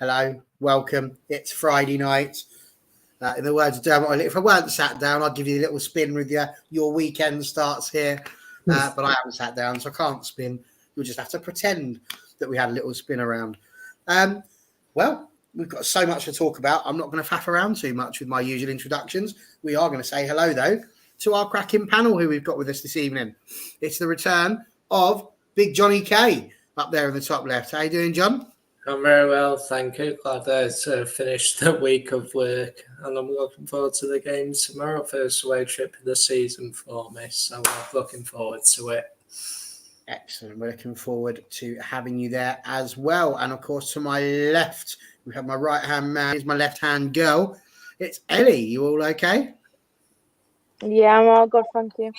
hello, welcome. It's Friday night. In the words of Dermot, if I weren't sat down, I'd give you a little spin with you. Your weekend starts here, but I haven't sat down, so I can't spin. You'll just have to pretend that we had a little spin around. Well, we've got so much to talk about. I'm not going to faff around too much with my usual introductions. We are going to say hello, though, to our cracking panel who we've got with us this evening. It's the return of Big Johnny K up there in the top left. How you doing, John? I'm very well, thank you. Glad to finish the week of work, and I'm looking forward to the game tomorrow. First away trip of the season for me, so I'm looking forward to it. Excellent. We're looking forward to having you there as well. And of course, to my left, we have my right-hand man. Here's my left-hand girl. It's Ellie. You all okay? Yeah, I'm all good, thank you.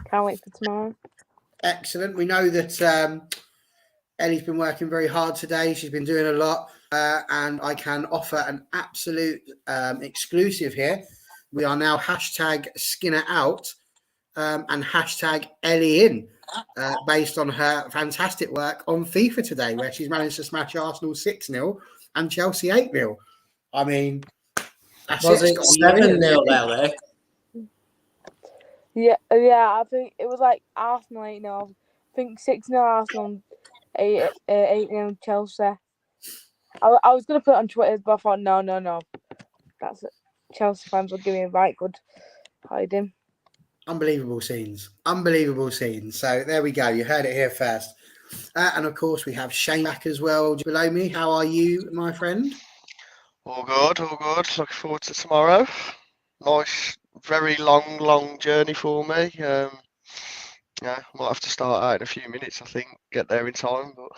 Can't wait for tomorrow. Excellent. We know that Ellie's been working very hard today. She's been doing a lot. And I can offer an absolute exclusive here. We are now hashtag Skinner out and hashtag Ellie in. Based on her fantastic work on FIFA today, where she's managed to smash Arsenal 6-0 and Chelsea 8-0. I mean, that's Was it 7-0, Ellie? Yeah, I think it was like Arsenal 8-0. I think 6-0 Arsenal, 8-0 Chelsea. I was going to put it on Twitter, but I thought, no. That's it. Chelsea fans will give me a right good hiding. Unbelievable scenes. So there we go. You heard it here first. And of course, we have Shane back as well below me. How are you, my friend? All good. Looking forward to tomorrow. Nice, very long journey for me. Yeah, might have to start out in a few minutes, I think. Get there in time. But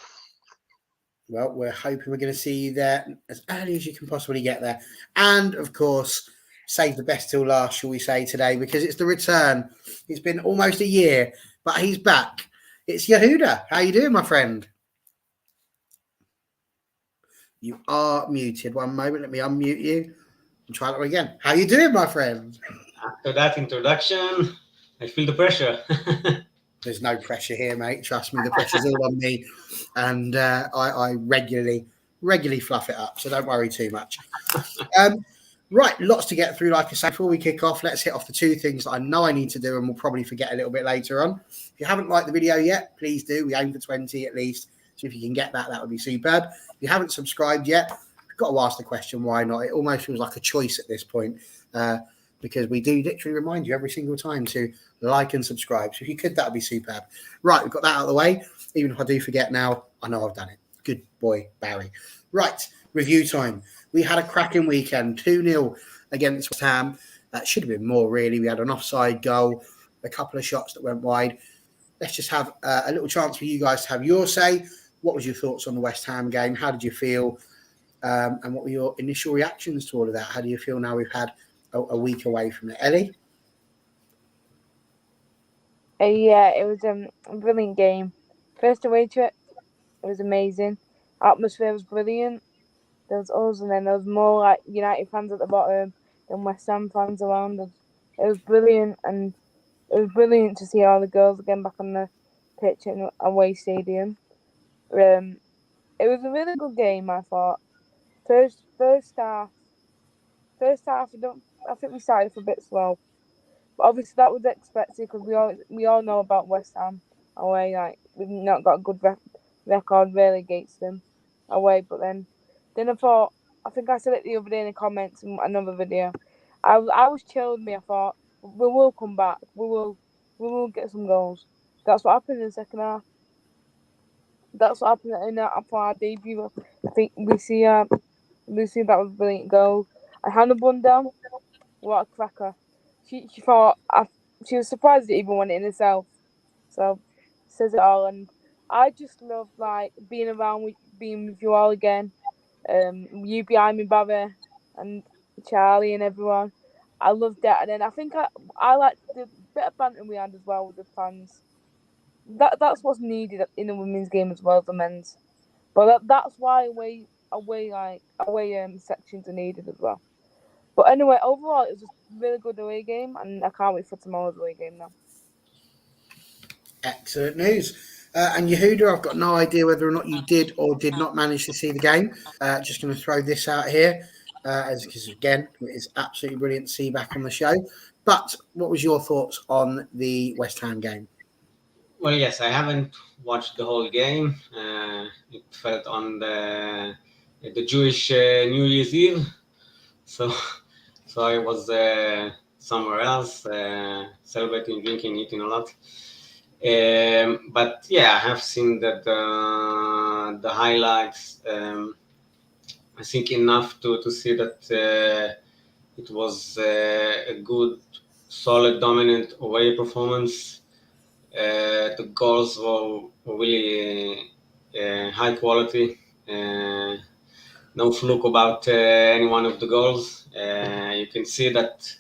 well, we're hoping we're going to see you there as early as you can possibly get there. And of course, save the best till last, shall we say, today, because it's the return. It's been almost a year, but he's back. It's Yehuda. How you doing, my friend? You are muted. One moment. Let me unmute you and try that again. How you doing, my friend? After that introduction, I feel the pressure. There's no pressure here, mate. Trust me, the pressure's all on me. And I regularly fluff it up, so don't worry too much. Right, lots to get through. Like I say, before we kick off, let's hit off the two things that I know I need to do and we'll probably forget a little bit later on. If you haven't liked the video yet, please do. We aim for 20 at least. So if you can get that, that would be superb. If you haven't subscribed yet, you've got to ask the question, why not? It almost feels like a choice at this point because we do literally remind you every single time to like and subscribe. So if you could, that would be superb. Right, we've got that out of the way. Even if I do forget now, I know I've done it. Good boy, Barry. Right, review time. We had a cracking weekend, 2-0 against West Ham. That should have been more, really. We had an offside goal, a couple of shots that went wide. Let's just have a little chance for you guys to have your say. What was your thoughts on the West Ham game? How did you feel? And what were your initial reactions to all of that? How do you feel now we've had a week away from it? Ellie? Yeah, it was a brilliant game. First away trip, it was amazing. Atmosphere was brilliant. There was us, and then there was more like United fans at the bottom than West Ham fans around us. It was brilliant, and it was brilliant to see all the girls again back on the pitch in away stadium. It was a really good game, I thought. First half, I think we started a bit slow, but obviously that was expected because we all know about West Ham away. Like we've not got a good record really against them away, but then I think I said it the other day in the comments in another video. I was chilled me. I thought we will come back. We will get some goals. That's what happened in the second half. That's what happened for our debut. I think Lucia, that was a brilliant goal. And Hannah Bundell, what a cracker. She thought she was surprised it even went in herself. So says it all. And I just love like being with you all again. You behind me, Barry, and Charlie and everyone. I loved that, and then I think I liked the bit of banter we had as well with the fans. That's what's needed in the women's game as well as the men's. But that's why away sections are needed as well. But anyway, overall it was just a really good away game, and I can't wait for tomorrow's away game now. Excellent news. And Yehuda, I've got no idea whether or not you did or did not manage to see the game. Just going to throw this out here, because again, it's absolutely brilliant to see you back on the show. But what was your thoughts on the West Ham game? Well, yes, I haven't watched the whole game. It felt on the Jewish New Year's Eve, so I was somewhere else celebrating, drinking, eating a lot. But yeah, I have seen that the highlights. I think enough to see that it was a good, solid, dominant away performance. The goals were really high quality. No fluke about any one of the goals. You can see that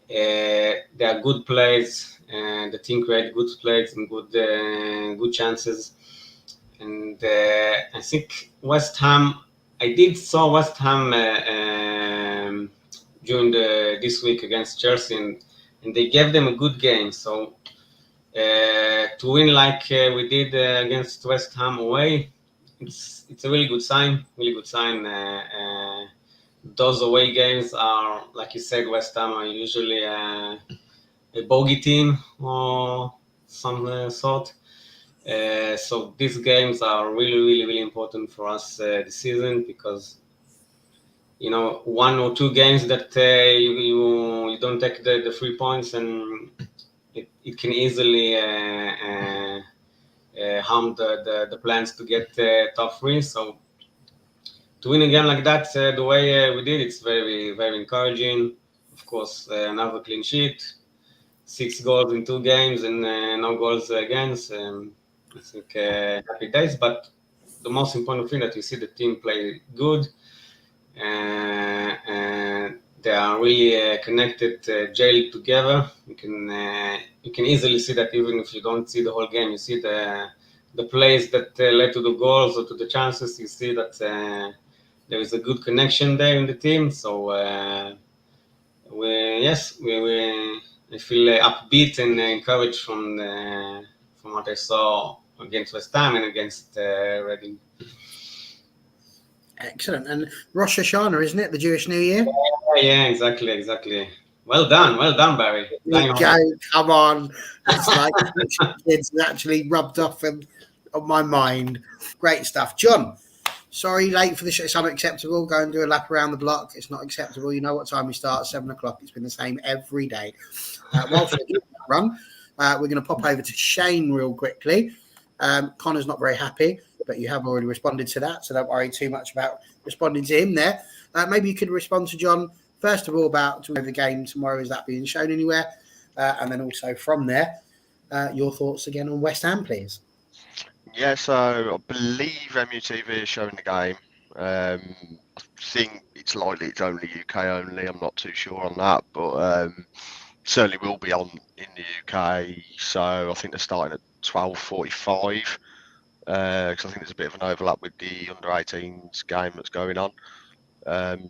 they are good plays, and the team create good plays and good chances. And I think West Ham. I did saw West Ham during this week against Chelsea, and they gave them a good game. So to win like we did against West Ham away, it's a really good sign. Really good sign. Those away games are, like you said, West Ham are usually a bogey team or some sort. So these games are really important for us this season, because one or two games that you don't take the 3 points, and it can easily harm the plans to get top 3. So to win a game like that the way we did, it's very encouraging. Of course, another clean sheet, 6 goals in 2 games, and no goals against. I think happy days. But the most important thing that you see the team play good, and they are really connected, jailed together. You can easily see that even if you don't see the whole game. You see the plays that led to the goals or to the chances. You see that there is a good connection there in the team. So I feel upbeat and encouraged from what I saw against West Ham and against Reading. Excellent. And Rosh Hashanah, isn't it? The Jewish New Year? Yeah, exactly. Well done, Barry. There you go. Come on. It's like kids actually rubbed off on my mind. Great stuff. John, sorry, late for the show. It's unacceptable. Go and do a lap around the block. It's not acceptable. You know what time we start? 7 o'clock. It's been the same every day. Whilst we're doing that run, we're going to pop over to Shane real quickly. Connor's not very happy, but you have already responded to that, so don't worry too much about responding to him there. Maybe you could respond to John, first of all, about the game tomorrow. Is that being shown anywhere? And then also from there, your thoughts again on West Ham, please. Yeah, so I believe MUTV is showing the game. I think it's likely it's only UK only. I'm not too sure on that, but certainly will be on in the UK. So I think they're starting at 12:45. Because I think there's a bit of an overlap with the under-18s game that's going on.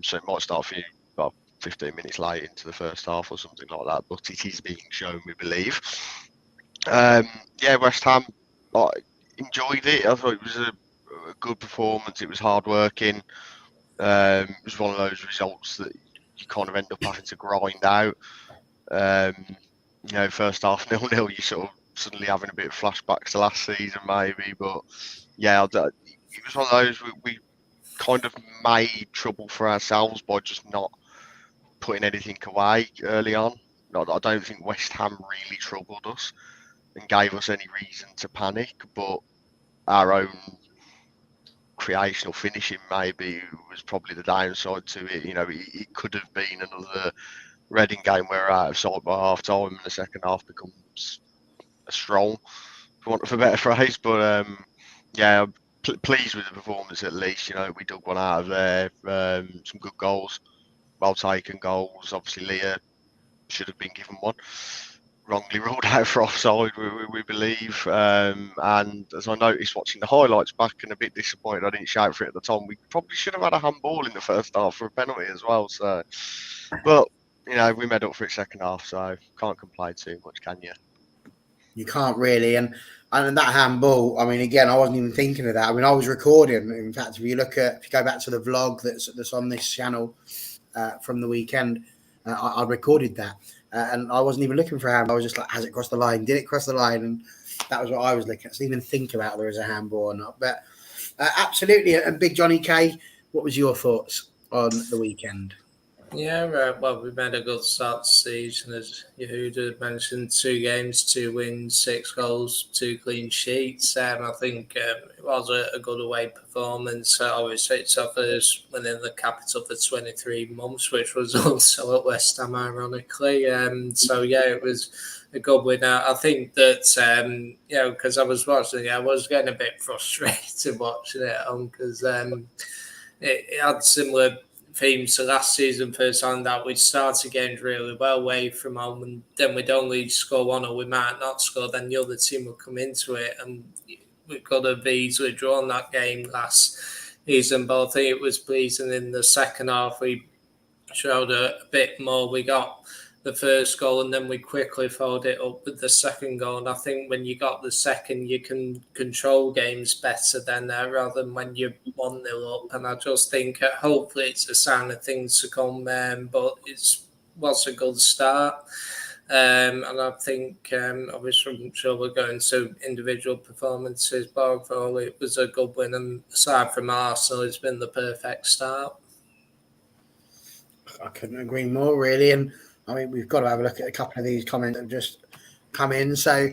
So it might start a few, about 15 minutes late into the first half or something like that, but it is being shown, we believe. Yeah, West Ham, I enjoyed it. I thought it was a good performance. It was hard-working. It was one of those results that you kind of end up having to grind out. First half 0-0, you sort of suddenly having a bit of flashbacks to last season maybe, but yeah, it was one of those we kind of made trouble for ourselves by just not putting anything away early on. I don't think West Ham really troubled us and gave us any reason to panic, but our own creational finishing maybe was probably the downside to it. It could have been another Reading game where we're out of sight by half time and the second half becomes a stroll, for want of a better phrase. But yeah, pleased with the performance at least. We dug one out of there. Some good goals, well taken goals. Obviously, Leah should have been given one. Wrongly ruled out for offside, we believe. And as I noticed watching the highlights back, and a bit disappointed I didn't shout for it at the time, we probably should have had a handball in the first half for a penalty as well. So, but we made up for it second half, so can't complain too much, can you? You can't really. And that handball, I mean, again, I wasn't even thinking of that. I mean, I was recording. In fact, if you go back to the vlog that's on this channel from the weekend, I recorded that. And I wasn't even looking for a handball. I was just like, has it crossed the line? Did it cross the line? And that was what I was looking at. I didn't even think about whether there was a handball or not. But absolutely. And Big Johnny K, what was your thoughts on the weekend? Yeah, well, we made a good start to the season, as Yehuda mentioned. 2 games, 2 wins, 6 goals, 2 clean sheets. I think it was a good away performance. Obviously, it's our first win in the capital for 23 months, which was also at West Ham, ironically. So, yeah, it was a good win. I think that, because I was watching it, I was getting a bit frustrated watching it at home because it had similar themes to last season. First on that we'd started games really well away from home, and then we'd only score 1 or we might not score, then the other team would come into it, and we could have easily drawn that game last season. But I think it was pleasing in the second half we showed a bit more. We got the first goal and then we quickly followed it up with the second goal, and I think when you got the second you can control games better than rather than when you're 1-0 up, and I just think hopefully it's a sign of things to come, but it was a good start, and I think obviously I'm sure we're going to individual performances, but overall it was a good win, and aside from Arsenal it's been the perfect start. I couldn't agree more, really. And I mean, we've got to have a look at a couple of these comments that have just come in. So,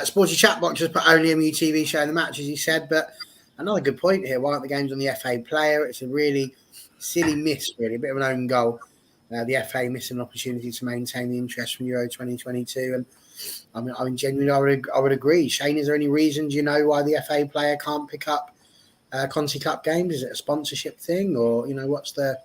Sporty Chatbox has put only MUTV showing the match, as he said. But another good point here. Why aren't the games on the FA player? It's a really silly miss, really. A bit of an own goal. The FA missing an opportunity to maintain the interest from Euro 2022. And I mean, genuinely, I would agree. Shane, is there any reason, do you know, why the FA player can't pick up Conti Cup games? Is it a sponsorship thing, or what's the?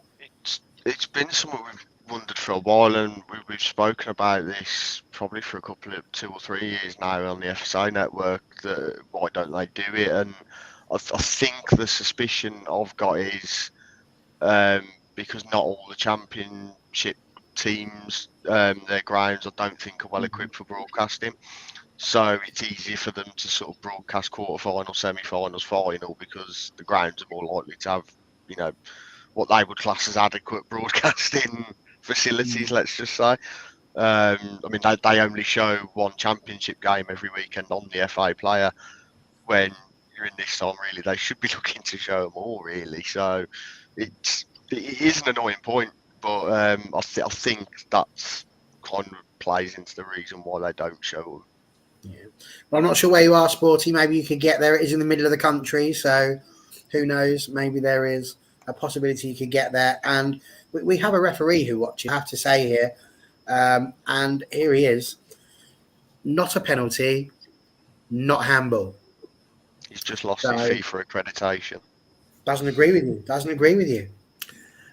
It's been something we've wondered for a while, and we've spoken about this probably for a couple of 2 or 3 years now on the FSA network. That why don't they do it? And I think the suspicion I've got is because not all the championship teams, their grounds, I don't think are well equipped for broadcasting. So it's easier for them to sort of broadcast quarter-final, semi-finals, final, because the grounds are more likely to have, what they would class as adequate broadcasting facilities, let's just say. I mean, they only show 1 championship game every weekend on the FA player. When you're in this time, really, they should be looking to show more, really. So it is an annoying point, but I think that's kind of plays into the reason why they don't show them. Yeah. Well, I'm not sure where you are, Sporty. Maybe you could get there. It is in the middle of the country, so who knows? Maybe there is a possibility you could get there. And we have a referee who watches, I have to say here, and here he is. Not a penalty, not handball. He's just lost his FIFA accreditation. Doesn't agree with you.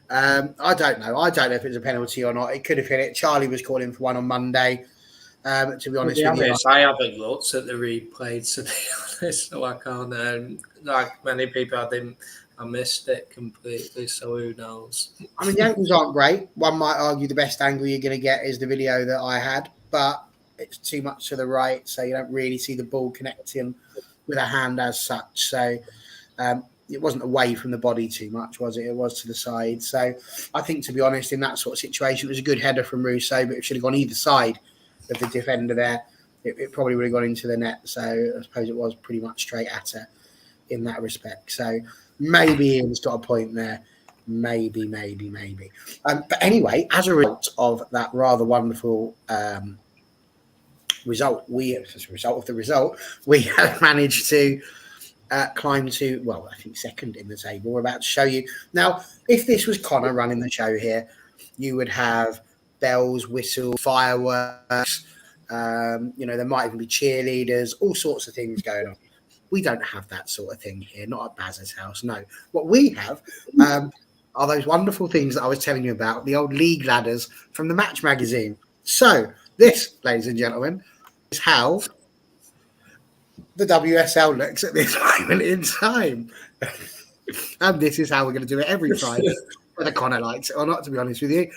I don't know. I don't know if it's a penalty or not. It could have hit it. Charlie was calling for one on Monday. To be honest with you, I haven't looked at the replay, to be honest, so I can't. Like many people, I missed it completely, so who knows? I mean, the angles aren't great. One might argue the best angle you're going to get is the video that I had, but it's too much to the right, so you don't really see the ball connecting with a hand as such. So it wasn't away from the body too much, was it? It was to the side. So I think, to be honest, in that sort of situation, it was a good header from Russo, but it should have gone either side of the defender there. It probably would have gone into the net. So I suppose it was pretty much straight at her in that respect. So maybe Ian's got a point there. Maybe. But anyway, as a result of that rather wonderful result, we have managed to climb to, well, I think second in the table. We're about to show you. Now, if this was Connor running the show here, you would have bells, whistles, fireworks. There might even be cheerleaders, all sorts of things going on. We don't have that sort of thing here, not at Baz's house. No. What we have are those wonderful things that I was telling you about, the old league ladders from the Match magazine. So this, ladies and gentlemen, is how the WSL looks at this moment in time. And this is how we're going to do it every Friday, whether Connor likes it or not, to be honest with you.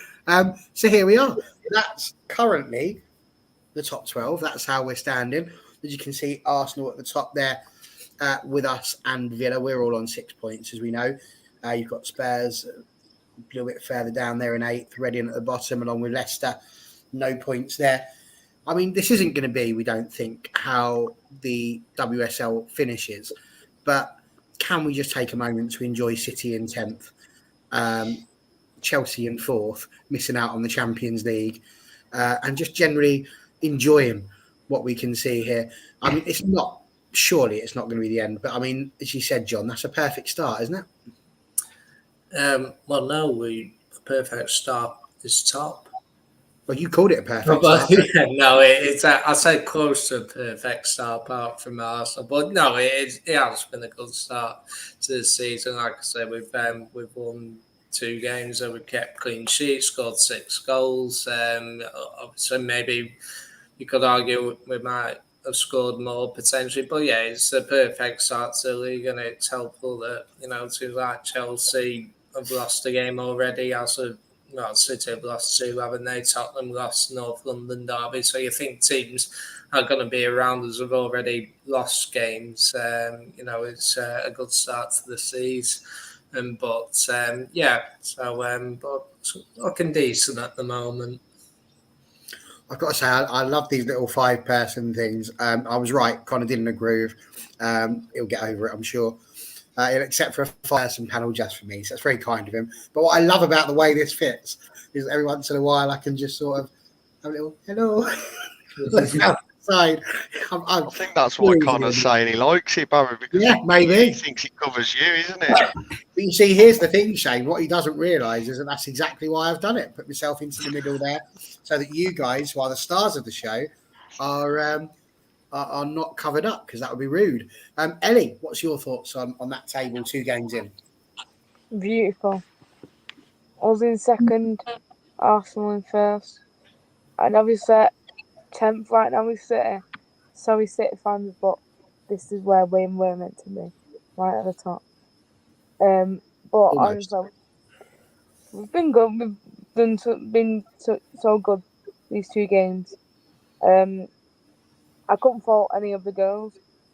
So here we are. That's currently the top 12. That's how we're standing. As you can see, Arsenal at the top there with us and Villa. We're all on 6 points, as we know. You've got Spurs a little bit further down there in 8th, Reading at the bottom, along with Leicester. No points there. I mean, this isn't going to be, we don't think, how the WSL finishes. But can we just take a moment to enjoy City in 10th, Chelsea in 4th, missing out on the Champions League, and just generally enjoying what we can see here? I mean, surely it's not going to be the end. But I mean, as you said, John, that's a perfect start, isn't it? Well, no, a perfect start is top. Well, you called it a perfect start. Yeah, no, it's I say close to a perfect start apart from Arsenal, but no, it has been a good start to the season. Like I said, we've won 2 games and we kept clean sheets, scored 6 goals. Obviously, maybe you could argue we might have scored more potentially, but yeah, it's a perfect start to the league, and it's helpful that teams like Chelsea have lost a game already. City have lost 2, haven't they? Tottenham lost North London derby. So you think teams are going to be around us have already lost games. It's a good start to the season. But looking decent at the moment. I've got to say, I love these little 5-person things. I was right. Connor didn't agree with. He'll get over it, I'm sure. Except for a 5-person panel just for me. So that's very kind of him. But what I love about the way this fits is every once in a while I can just sort of have a little hello. Outside. I think that's why Connor's saying he likes it, Barry, because maybe he thinks it covers you, isn't it? But you see, here's the thing, Shane. What he doesn't realise is that that's exactly why I've done it. Put myself into the middle there so that you guys, who are the stars of the show, are not covered up, because that would be rude. Ellie, what's your thoughts on that table 2 games in? Beautiful. I was in 2nd, Arsenal in 1st, and obviously 10th right now with City. Sorry, City fans, but this is where we're meant to be, right at the top. But Almost. honestly, we've been good. We've been so good these 2 games. I couldn't fault any of the girls.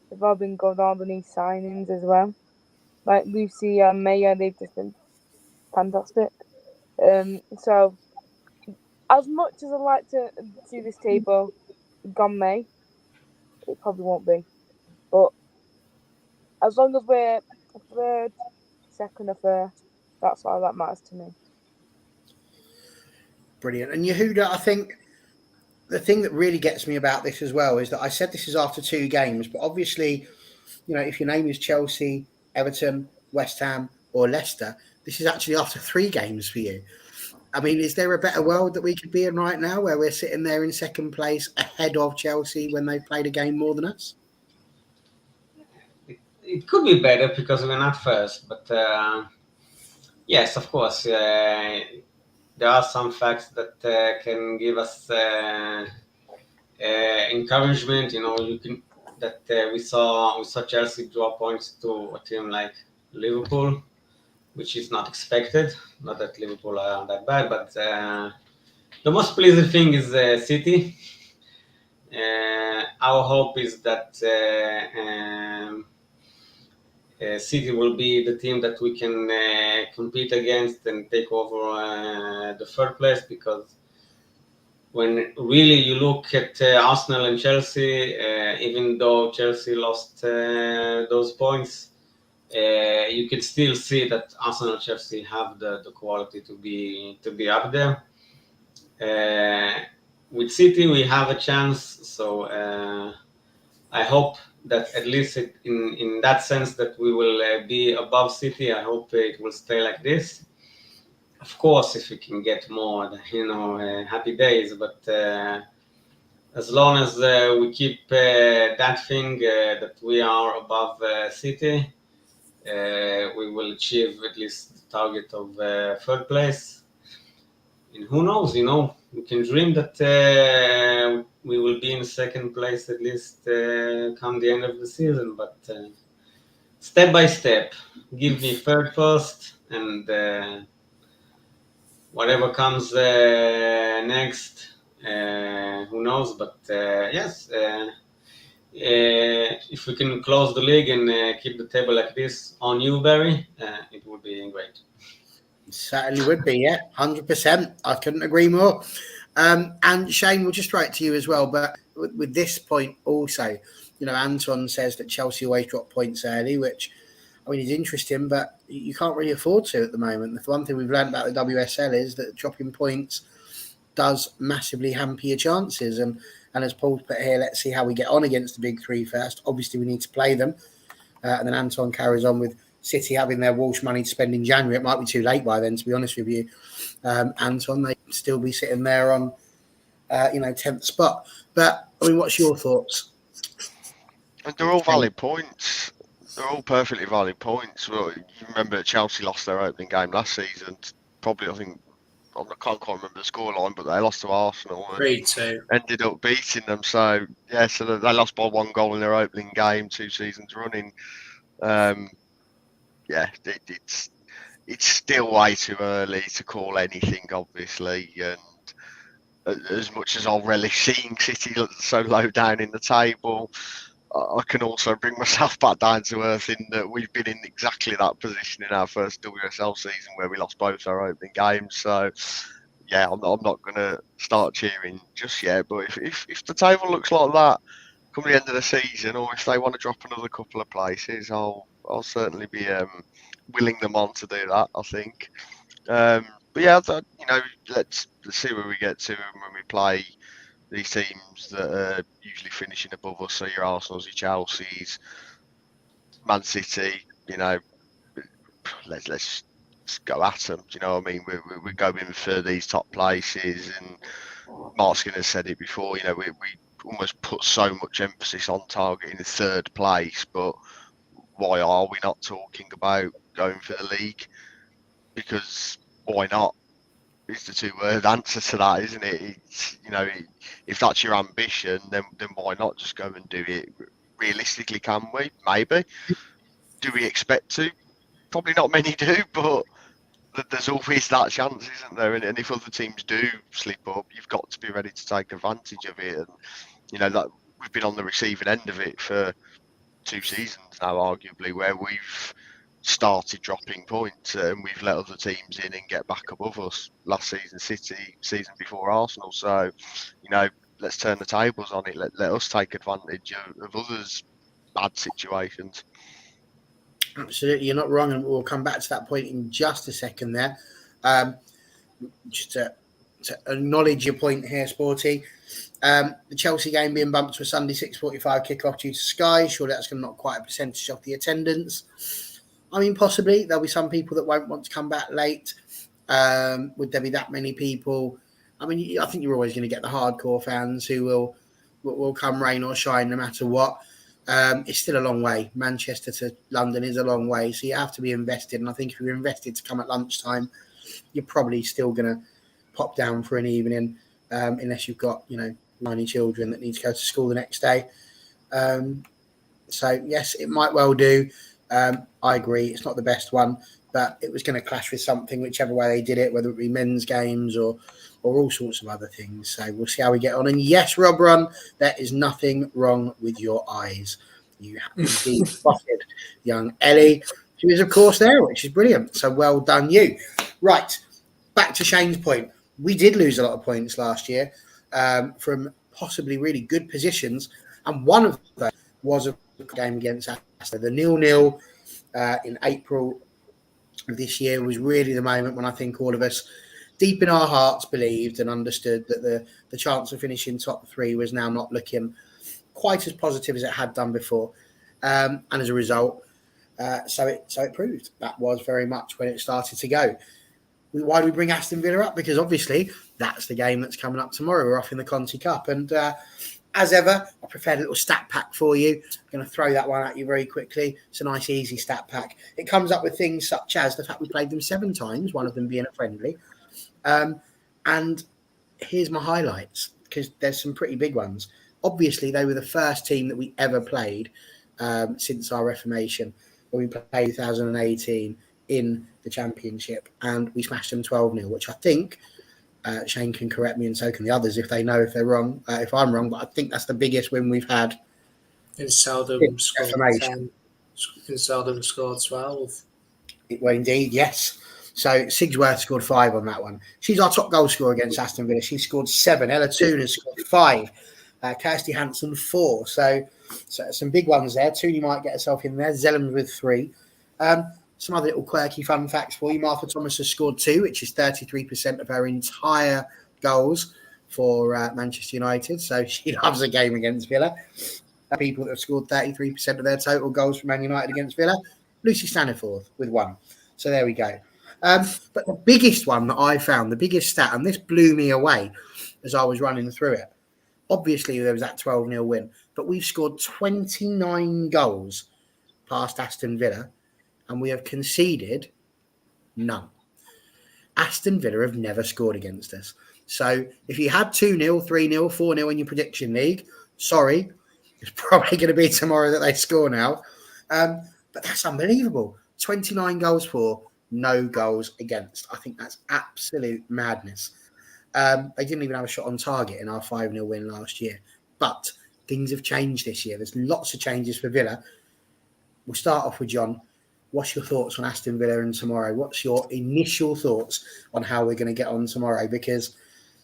They've all been good. All the new signings as well, like Lucy and Maya. They've just been fantastic. So as much as I'd like to see this table gone May, it probably won't be. But as long as we're 3rd, 2nd, or 1st, that's all that matters to me. Brilliant. And Yehuda, I think the thing that really gets me about this as well is that I said this is after 2 games, but obviously, if your name is Chelsea, Everton, West Ham, or Leicester, this is actually after 3 games for you. I mean, is there a better world that we could be in right now where we're sitting there in 2nd place ahead of Chelsea when they've played a game more than us? It could be better because we're not 1st, but yes, of course, there are some facts that can give us encouragement. We saw Chelsea draw points to a team like Liverpool, which is not expected. Not that Liverpool are that bad, but the most pleasing thing is City. Our hope is that City will be the team that we can compete against and take over the 3rd place, because when really you look at Arsenal and Chelsea, even though Chelsea lost those points, you can still see that Arsenal and Chelsea have the quality to be up there. With City, we have a chance, so I hope that at least in that sense that we will be above City. I hope it will stay like this. Of course, if we can get more, happy days. But as long as we keep that thing that we are above City, we will achieve at least the target of 3rd place. And who knows, we can dream that we will be in 2nd place at least come the end of the season. But step by step, give me 3rd first, and whatever comes next, who knows? But yes, if we can close the league and keep the table like this on you, Barry, it would be great. Certainly would be, yeah, 100%. I couldn't agree more. And Shane, we'll just throw it to you as well. But with this point also, Anton says that Chelsea always drop points early, which, I mean, is interesting, but you can't really afford to at the moment. The one thing we've learned about the WSL is that dropping points does massively hamper your chances. And as Paul's put here, let's see how we get on against the big three first. Obviously, we need to play them. And then Anton carries on with City having their Walsh money to spend in January. It might be too late by then, to be honest with you. Anton, they'd still be sitting there on, 10th spot. But, I mean, what's your thoughts? And they're all valid points. They're all perfectly valid points. Well, you remember that Chelsea lost their opening game last season. Probably, I think, I can't quite remember the scoreline, but they lost to Arsenal and 3-2. ended up beating them. So, yeah, so they lost by 1 goal in their opening game 2 seasons running. It's still way too early to call anything, obviously. And as much as I'll relish seeing City so low down in the table, I can also bring myself back down to earth in that we've been in exactly that position in our first WSL season where we lost both our opening games. So, yeah, I'm not going to start cheering just yet. But if the table looks like that come the end of the season, or if they want to drop another couple of places, I'll certainly be willing them on to do that, I think. But yeah, let's see where we get to when we play these teams that are usually finishing above us. So your Arsenals, your Chelseas, Man City. Let's go at them. Do you know what I mean? We're going for these top places, and Marc Skinner said it before. We almost put so much emphasis on targeting the 3rd place, but why are we not talking about going for the league? Because why not? It's the 2-word answer to that, isn't it? If that's your ambition, then why not just go and do it? Realistically, can we? Maybe. Do we expect to? Probably not many do, but there's always that chance, isn't there? And if other teams do slip up, you've got to be ready to take advantage of it. And that we've been on the receiving end of it for 2 seasons now, arguably, where we've started dropping points and we've let other teams in and get back above us. Last season, City, season before Arsenal. So, let's turn the tables on it. Let us take advantage of others' bad situations. Absolutely, you're not wrong, and we'll come back to that point in just a second there. Just to acknowledge your point here, Sporty. The Chelsea game being bumped to a Sunday 6:45 kickoff due to Sky. Surely that's going to knock quite a percentage off the attendance. I mean, possibly there'll be some people that won't want to come back late. Would there be that many people? I mean, I think you're always going to get the hardcore fans who will come rain or shine no matter what. It's still a long way. Manchester to London is a long way, so you have to be invested. And I think if you're invested to come at lunchtime, you're probably still going to pop down for an evening, unless you've got 90 children that need to go to school the next day. So yes, it might well do. I agree, it's not the best one, but it was going to clash with something, whichever way they did it, whether it be men's games or all sorts of other things. So we'll see how we get on. And yes, Rob Run, there is nothing wrong with your eyes. You have indeed spotted young Ellie. She was, of course, there, which is brilliant. So well done, you. Right, back to Shane's point. We did lose a lot of points last year from possibly really good positions, and one of those was a game against Aston. The 0-0 in April of this year was really the moment when I think all of us, deep in our hearts, believed and understood that the chance of finishing top 3 was now not looking quite as positive as it had done before. And as a result, so it proved that was very much when it started to go. Why do we bring Aston Villa up? Because obviously that's the game that's coming up tomorrow. We're off in the Conti Cup. And as ever, I prepared a little stat pack for you. I'm going to throw that one at you very quickly. It's a nice, easy stat pack. It comes up with things such as the fact we played them 7 times, one of them being a friendly. And here's my highlights, because there's some pretty big ones. Obviously, they were the first team that we ever played since our reformation, when we played 2018 in the Championship, and we smashed them 12-0, which I think Shane can correct me, and so can the others if they know if they're wrong, if I'm wrong, but I think that's the biggest win we've had And seldom scored Reformation. 10. And seldom scored 12. Well, indeed, yes. So Sigsworth scored 5 on that one. She's our top goal scorer against Aston Villa. She scored 7. Ella Toon has scored 5. Kirsty Hansen 4. So some big ones there. Tooney might get herself in there. Zellum with 3. Some other little quirky fun facts for you. Martha Thomas has scored 2, which is 33% of her entire goals for Manchester United. So she loves a game against Villa. People that have scored 33% of their total goals for Man United against Villa. Lucy Staniforth with 1. So there we go. But the biggest one that I found, the biggest stat, and this blew me away as I was running through it. Obviously, there was that 12-0 win, but we've scored 29 goals past Aston Villa, and we have conceded none. Aston Villa have never scored against us. So if you had 2-0, 3-0, 4-0 in your prediction league, sorry, it's probably going to be tomorrow that they score now. But that's unbelievable. 29 goals for, no goals against. I think that's absolute madness. They didn't even have a shot on target in our 5-0 win last year. But things have changed this year. There's lots of changes for Villa. We'll start off with John. What's your thoughts on Aston Villa and tomorrow? What's your initial thoughts on how we're going to get on tomorrow? Because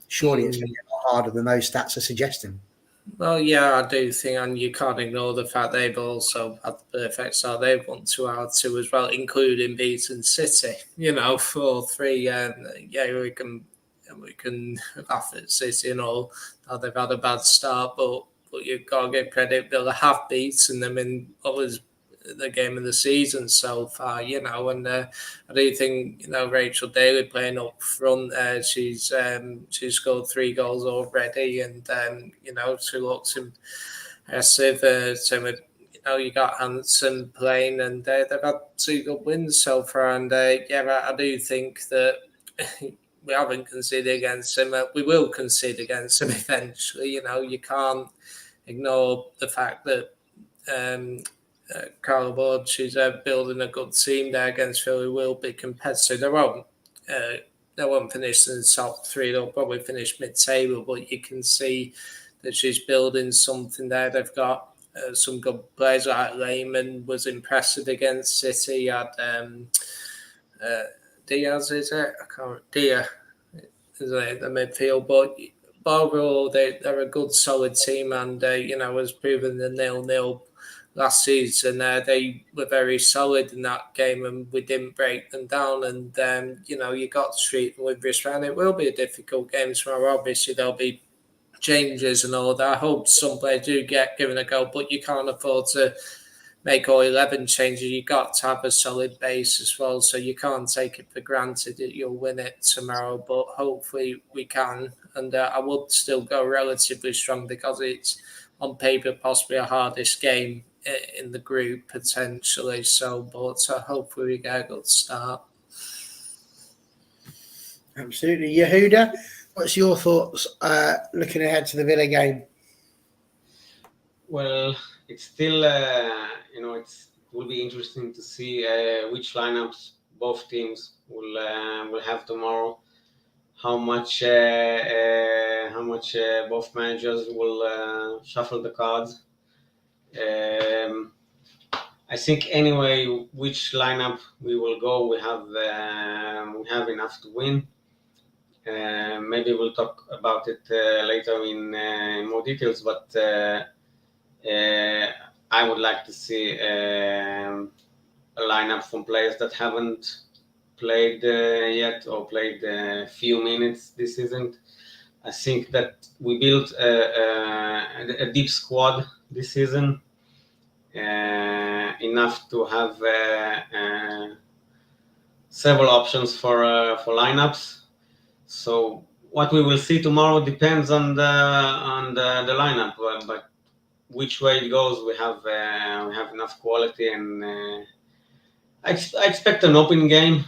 surely it's going to be a lot harder than those stats are suggesting. Well, yeah, I do think, and you can't ignore the fact they've also had the perfect start. They've won 2 out of 2 as well, including beating City. 4-3. Yeah, we can laugh at City and all. How they've had a bad start, but you've got to give credit. Villa have beaten them in always the game of the season so far, and I do think, Rachel Daly playing up front, she's scored 3 goals already, and she looks impressive. Same with, you got Hansen playing, and they've had 2 good wins so far, and I do think that we haven't conceded against them. We will concede against them eventually. You can't ignore the fact that Carla Ward, she's building a good team there against Philly, will be competitive. They won't finish in the top 3. They'll probably finish mid-table, but you can see that she's building something there. They've got some good players. Like Lehman was impressive against City. Had Diaz, is it? I can't. Diaz is it, the midfield, but overall they're a good, solid team, and has proven the 0-0 last season. They were very solid in that game, and we didn't break them down. And you got to treat them with respect. It will be a difficult game tomorrow. Obviously, there'll be changes and all that. I hope some players do get given a go, but you can't afford to make all 11 changes. You've got to have a solid base as well, so you can't take it for granted that you'll win it tomorrow, but hopefully we can. And I would still go relatively strong, because it's on paper possibly a hardest game in the group potentially. So, but hopefully we get a good start. Absolutely. Yehuda, what's your thoughts looking ahead to the Villa game? Well, it's still, it will be interesting to see which lineups both teams will have tomorrow. How much both managers will shuffle the cards. I think anyway, which lineup we will go, we have enough to win. Maybe we'll talk about it later in more details, but I would like to see a lineup from players that haven't played yet, or played a few minutes this season. I think that we built a deep squad this season, enough to have several options for lineups. So what we will see tomorrow depends on the lineup, but which way it goes, we have enough quality, and I expect an open game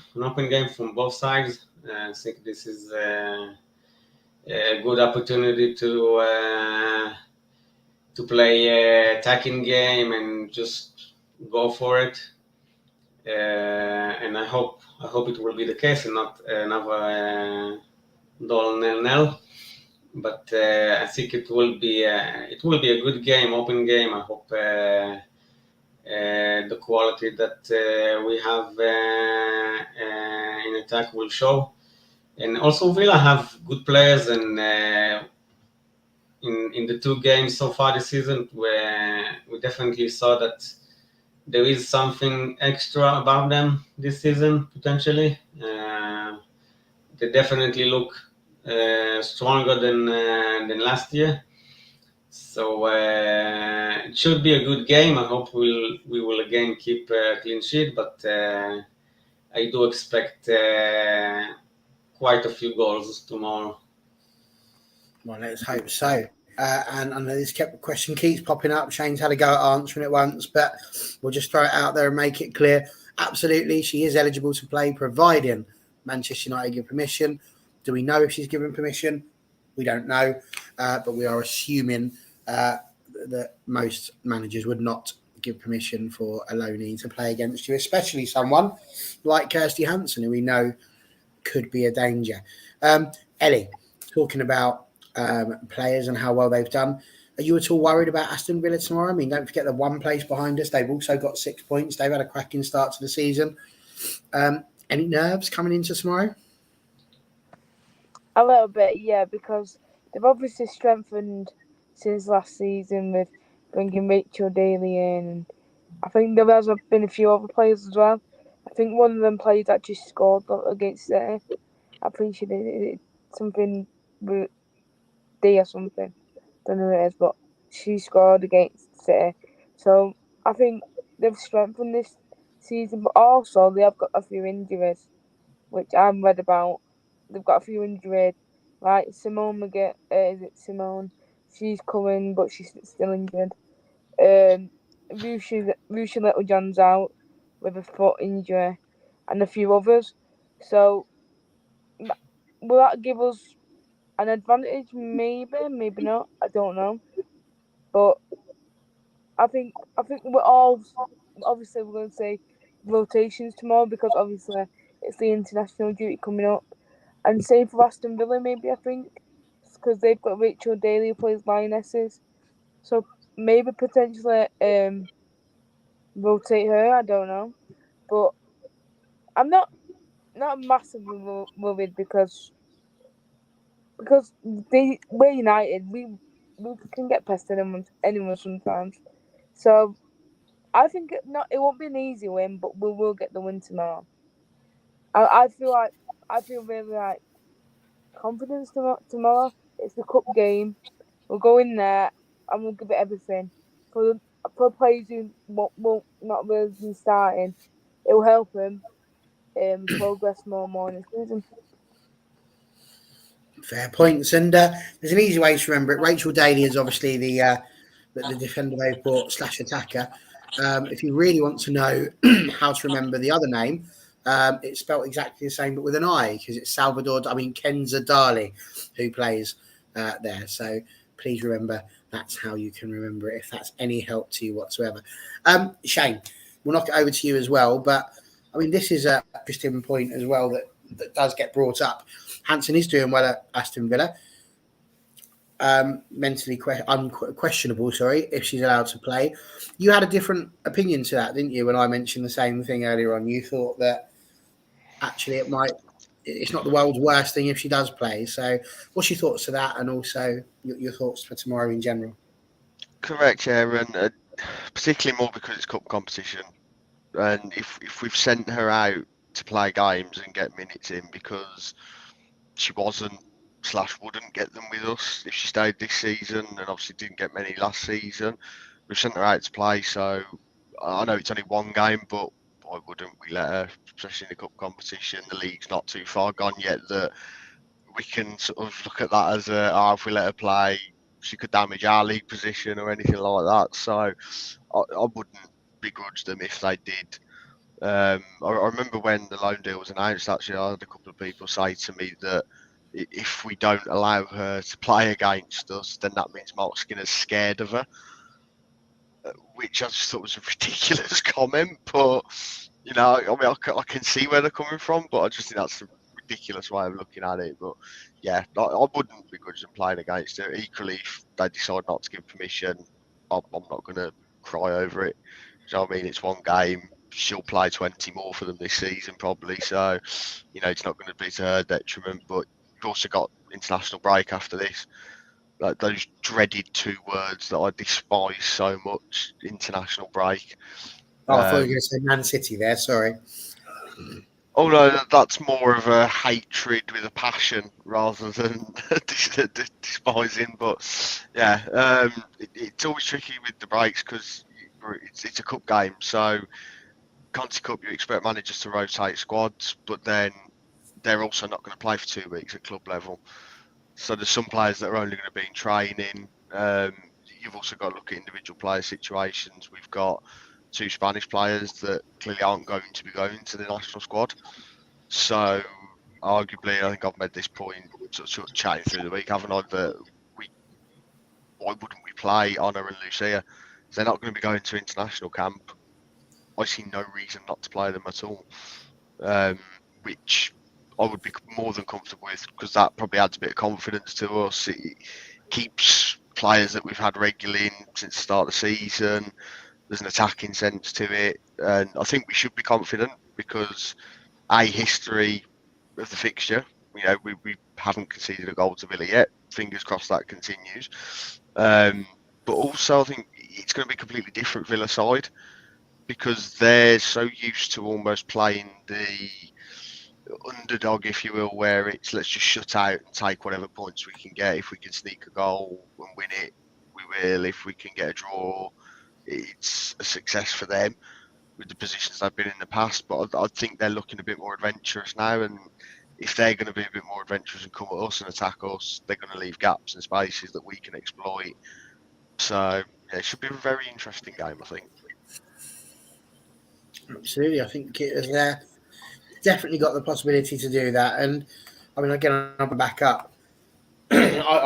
from both sides. I think this is a good opportunity to play an attacking game and just go for it. And I hope it will be the case and not another dull 0-0. but I think it will be a good game, open game. I hope the quality that we have in attack will show. And also Villa have good players, and in the two games so far this season, where we definitely saw that there is something extra about them this season potentially. They definitely look stronger than last year. So it should be a good game. I hope we will again keep a clean sheet, but I do expect quite a few goals tomorrow. Well, let's hope so. And I know this question keeps popping up. Shane's had a go at answering it once, but we'll just throw it out there and make it clear. Absolutely, she is eligible to play, providing Manchester United give permission. Do we know if she's given permission? We don't know, but we are assuming that most managers would not give permission for a loanee to play against you, especially someone like Kirsty Hansen, who we know could be a danger. Ellie, talking about players and how well they've done. Are you at all worried about Aston Villa tomorrow? I mean, don't forget they're one place behind us. They've also got 6 points. They've had a cracking start to the season. Any nerves coming into tomorrow? A little bit, yeah, because they've obviously strengthened since last season with bringing Rachel Daly in. And I think there has been a few other players as well. I think one of them players actually scored against City. I think she did something with D or something. Don't know who it is, but she scored against City. So I think they've strengthened this season, but also they have got a few injuries, which I'm read about. They've got a few injuries, like Simone McGee. Is it Simone? She's coming, but she's still injured. Rusha Littlejohn's out with a foot injury, and a few others. So will that give us an advantage? Maybe, maybe not. I don't know. But I think we're all obviously we're going to say rotations tomorrow because obviously it's the international duty coming up, and same for Aston Villa maybe I think because they've got Rachel Daly who plays Lionesses, so maybe potentially rotate her. I don't know, but I'm not massively worried because we're United. We can get past anyone sometimes, so. I think it won't be an easy win, but we will get the win tomorrow. I feel really like confidence tomorrow. It's the cup game. We'll go in there and we'll give it everything. For players who won't not really be starting, it will help them progress more in the season. Fair points. And there's an easy way to remember it. Rachel Daly is obviously the defender they've bought / attacker. If you really want to know how to remember the other name, it's spelled exactly the same, but with an I, because it's Kenza Dali who plays there. So please remember that's how you can remember it, if that's any help to you whatsoever. Shane, we'll knock it over to you as well. But I mean, this is a interesting point as well that does get brought up. Hansen is doing well at Aston Villa. Mentally questionable, if she's allowed to play. You had a different opinion to that, didn't you, when I mentioned the same thing earlier on? You thought that actually it's not the world's worst thing if she does play. So what's your thoughts to that, and also your thoughts for tomorrow in general? Correct, yeah, and particularly more because it's cup competition. And if we've sent her out to play games and get minutes in because she wasn't / wouldn't get them with us if she stayed this season, and obviously didn't get many last season. We've sent her out to play, so I know it's only one game, but why wouldn't we let her, especially in the cup competition? The league's not too far gone yet that we can sort of look at that as if we let her play, she could damage our league position or anything like that. So I wouldn't begrudge them if they did. I remember when the loan deal was announced, actually, I had a couple of people say to me that if we don't allow her to play against us, then that means Marc Skinner's scared of her, which I just thought was a ridiculous comment. But, I mean, I can see where they're coming from, but I just think that's a ridiculous way of looking at it. But yeah, I wouldn't begrudge them playing against her. Equally, if they decide not to give permission, I'm not going to cry over it. Do you know what I mean? It's one game. She'll play 20 more for them this season probably. So, it's not going to be to her detriment. But you've also got international break after this. Like those dreaded 2 words that I despise so much, international break. Oh, I thought you were going to say Man City there. Sorry. Oh no, that's more of a hatred with a passion rather than despising. But yeah, it's always tricky with the breaks because it's a cup game. So Conti Cup, you expect managers to rotate squads, but then they're also not going to play for 2 weeks at club level. So there's some players that are only going to be in training. You've also got to look at individual player situations. We've got 2 Spanish players that clearly aren't going to be going to the national squad. So arguably, I think I've made this point sort of chatting through the week, haven't I, that why wouldn't we play Honor and Lucia? They're not going to be going to international camp. I see no reason not to play them at all, which I would be more than comfortable with because that probably adds a bit of confidence to us. It keeps players that we've had regularly in since the start of the season. There's an attacking sense to it, and I think we should be confident because history of the fixture. We haven't conceded a goal to Villa yet. Fingers crossed that continues. But also, I think it's going to be a completely different Villa side because they're so used to almost playing the underdog, if you will, where it's let's just shut out and take whatever points we can get. If we can sneak a goal and win it, we will. If we can get a draw, it's a success for them with the positions they've been in the past. But I think they're looking a bit more adventurous now, and if they're going to be a bit more adventurous and come at us and attack us, they're going to leave gaps and spaces that we can exploit. So yeah, it should be a very interesting game, I think. Absolutely, I think it has definitely got the possibility to do that. And I mean, again, I'll back up. I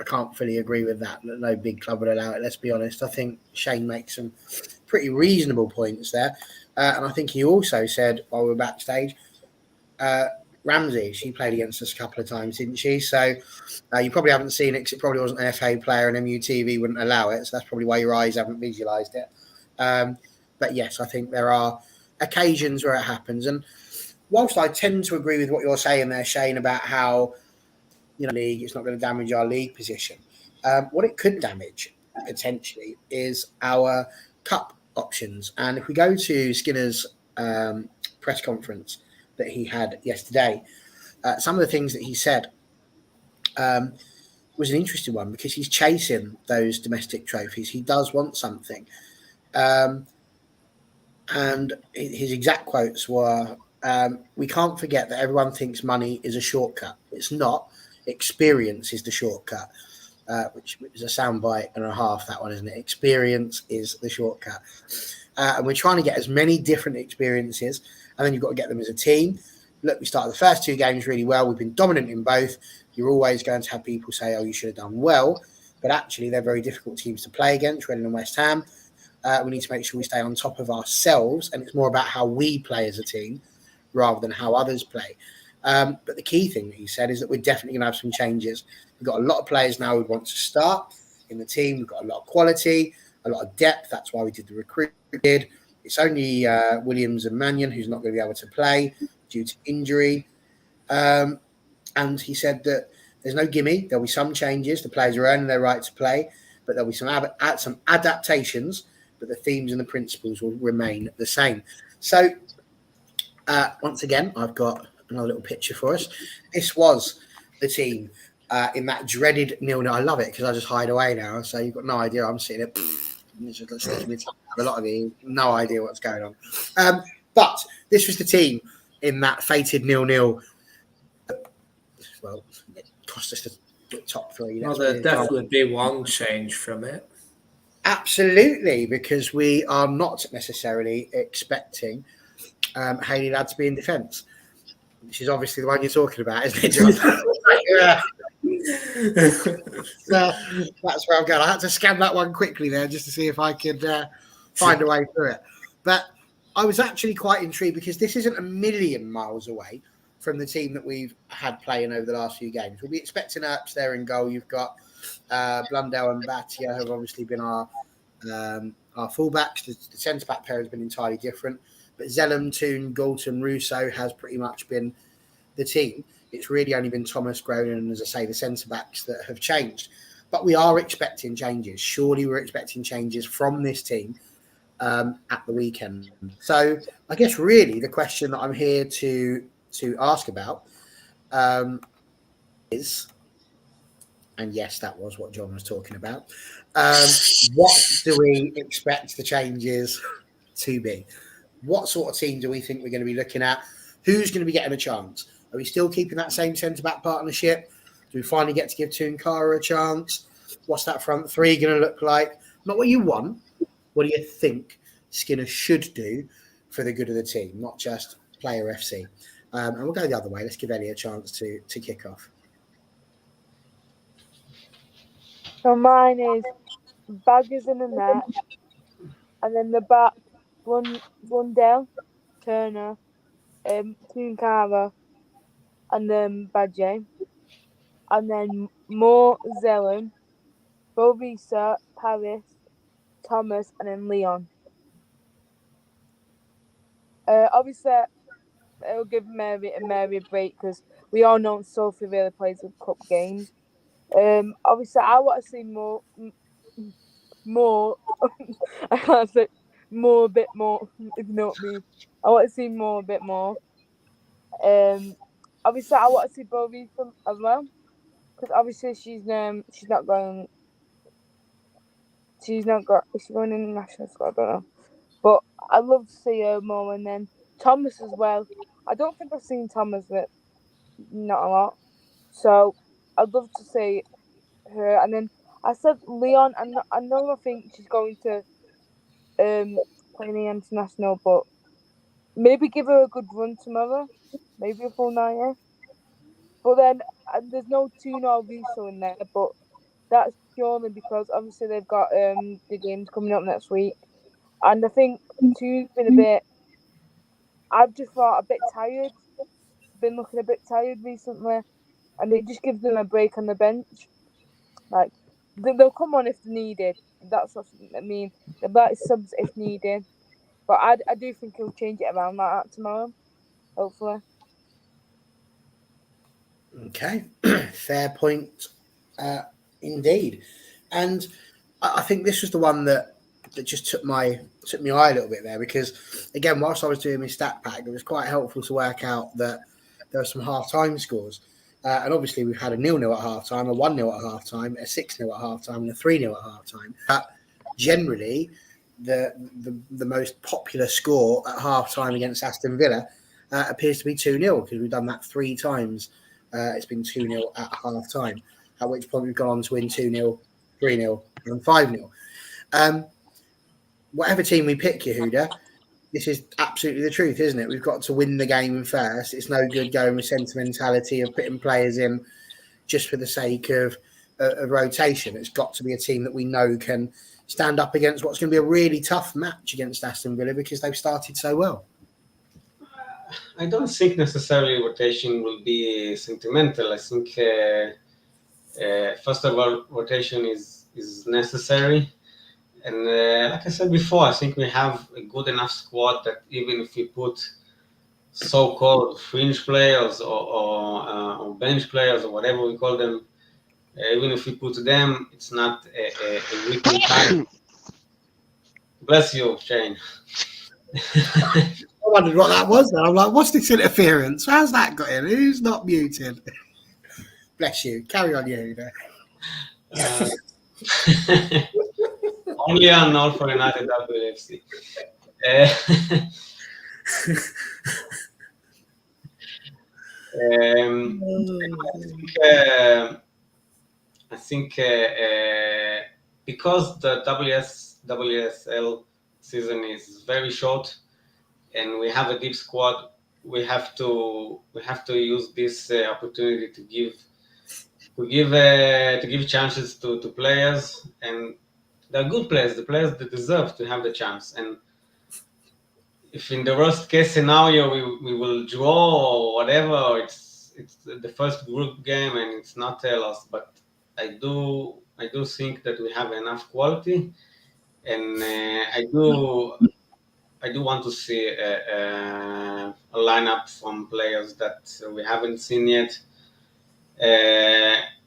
can't fully agree with that. No big club would allow it. Let's be honest. I think Shane makes some pretty reasonable points there, and I think he also said while we were backstage, Ramsey, she played against us a couple of times, didn't she? So you probably haven't seen it because it probably wasn't an FA player, and MUTV wouldn't allow it. So that's probably why your eyes haven't visualised it. But yes, I think there are occasions where it happens. And whilst I tend to agree with what you're saying there, Shane, about how league, it's not going to damage our league position. What it could damage potentially is our cup options. And if we go to Skinner's press conference that he had yesterday, some of the things that he said was an interesting one because he's chasing those domestic trophies. He does want something. And his exact quotes were, we can't forget that everyone thinks money is a shortcut. It's not. Experience is the shortcut, which is a soundbite and a half, that one, isn't it? Experience is the shortcut. And we're trying to get as many different experiences, and then you've got to get them as a team. Look, we started the first 2 games really well. We've been dominant in both. You're always going to have people say, oh, you should have done well. But actually, they're very difficult teams to play against, Reading and West Ham. We need to make sure we stay on top of ourselves, and it's more about how we play as a team rather than how others play. But the key thing that he said is that we're definitely going to have some changes. We've got a lot of players now who want to start in the team. We've got a lot of quality, a lot of depth. That's why we did the recruit. It's only Williams and Mannion who's not going to be able to play due to injury. And he said that there's no gimme. There'll be some changes. The players are earning their right to play, but there'll be some adaptations, but the themes and the principles will remain the same. So once again, I've got another little picture for us. This was the team in that dreaded 0-0. I love it because I just hide away now, so you've got no idea. I'm sitting there. A lot of you, no idea what's going on. But this was the team in that fated 0-0. Well, it cost us the top 3. Well, there'll definitely be one change from it. Absolutely, because we are not necessarily expecting Hayley Ladd to be in defence. Which is obviously the one you're talking about, isn't it, John? So that's where I'm going. I had to scan that one quickly there just to see if I could find a way through it. But I was actually quite intrigued because this isn't a million miles away from the team that we've had playing over the last few games. We'll be expecting Earps there in goal. You've got Blundell and Batia have obviously been our fullbacks. The centre-back pair has been entirely different. But Zellum, Toon, Galton, Russo has pretty much been the team. It's really only been Thomas, Gronin, and, as I say, the centre-backs that have changed. But we are expecting changes. Surely we're expecting changes from this team at the weekend. So I guess really the question that I'm here to ask about is, and yes, that was what John was talking about, what do we expect the changes to be? What sort of team do we think we're going to be looking at? Who's going to be getting a chance? Are we still keeping that same centre-back partnership? Do we finally get to give Tunkara a chance? What's that front three going to look like? Not what you want. What do you think Skinner should do for the good of the team, not just player FC? And we'll go the other way. Let's give Ellie a chance to kick off. So mine is Baggers in the net, and then the back, Blundell, Turner, Tunkara, and then Badje, and then Moore, Zellum, Bovisa, Paris, Thomas, and then Leon. Obviously, it'll give Mary a break because we all know Sophie really plays with cup games. Obviously, I want to see more. I can't say more, a bit more. If you know what I mean, I want to see more, a bit more. Obviously, I want to see Bovisa as well because obviously she's not going. She's not got. Is she going in the national squad? I don't know. But I'd love to see her more, and then Thomas as well. I don't think I've seen Thomas, but not a lot. So I'd love to see her. And then I said Leon. I know I think she's going to play in the international, but maybe give her a good run tomorrow. Maybe a full 90. But then there's no Tuna or Russo in there, but that's purely because obviously they've got the games coming up next week. And I think Tu's been a bit. I've just thought a bit tired. Been looking a bit tired recently, and it just gives them a break on the bench. Like they'll come on if needed. That's what I mean. They'll be subs if needed. But I do think he'll change it around like that tomorrow. Hopefully. Okay, fair point, indeed. And I think this was the one that just took my eye a little bit there because, again, whilst I was doing my stat pack, it was quite helpful to work out that there were some half-time scores. And obviously we've had a 0-0 at half-time, a 1-0 at half-time, a 6-0 at half-time, and a 3-0 at half-time. But generally, the most popular score at half-time against Aston Villa appears to be 2-0 because we've done that 3 times. It's been 2-0 at half-time, at which point we've gone on to win 2-0, 3-0, and 5-0. Whatever team we pick, Yehuda, this is absolutely the truth, isn't it? We've got to win the game first. It's no good going with sentimentality of putting players in just for the sake of rotation. It's got to be a team that we know can stand up against what's going to be a really tough match against Aston Villa because they've started so well. I don't think necessarily rotation will be sentimental. I think, first of all, rotation is necessary. And like I said before, I think we have a good enough squad that even if we put so-called fringe players or bench players or whatever we call them, even if we put them, it's not a weak time. Bless you, Shane. I wondered what that was then. I'm like, what's this interference? How's that got in? Who's not muted? Bless you. Carry on, Yehuda. Only on All for United WFC. I think because the WSL season is very short and we have a deep squad, we have to use this opportunity to give chances to players, and they're good players, the players that deserve to have the chance. And if in the worst case scenario we will draw or whatever, it's the first group game and it's not a loss. But I do think that we have enough quality, and I do want to see a lineup from players that we haven't seen yet.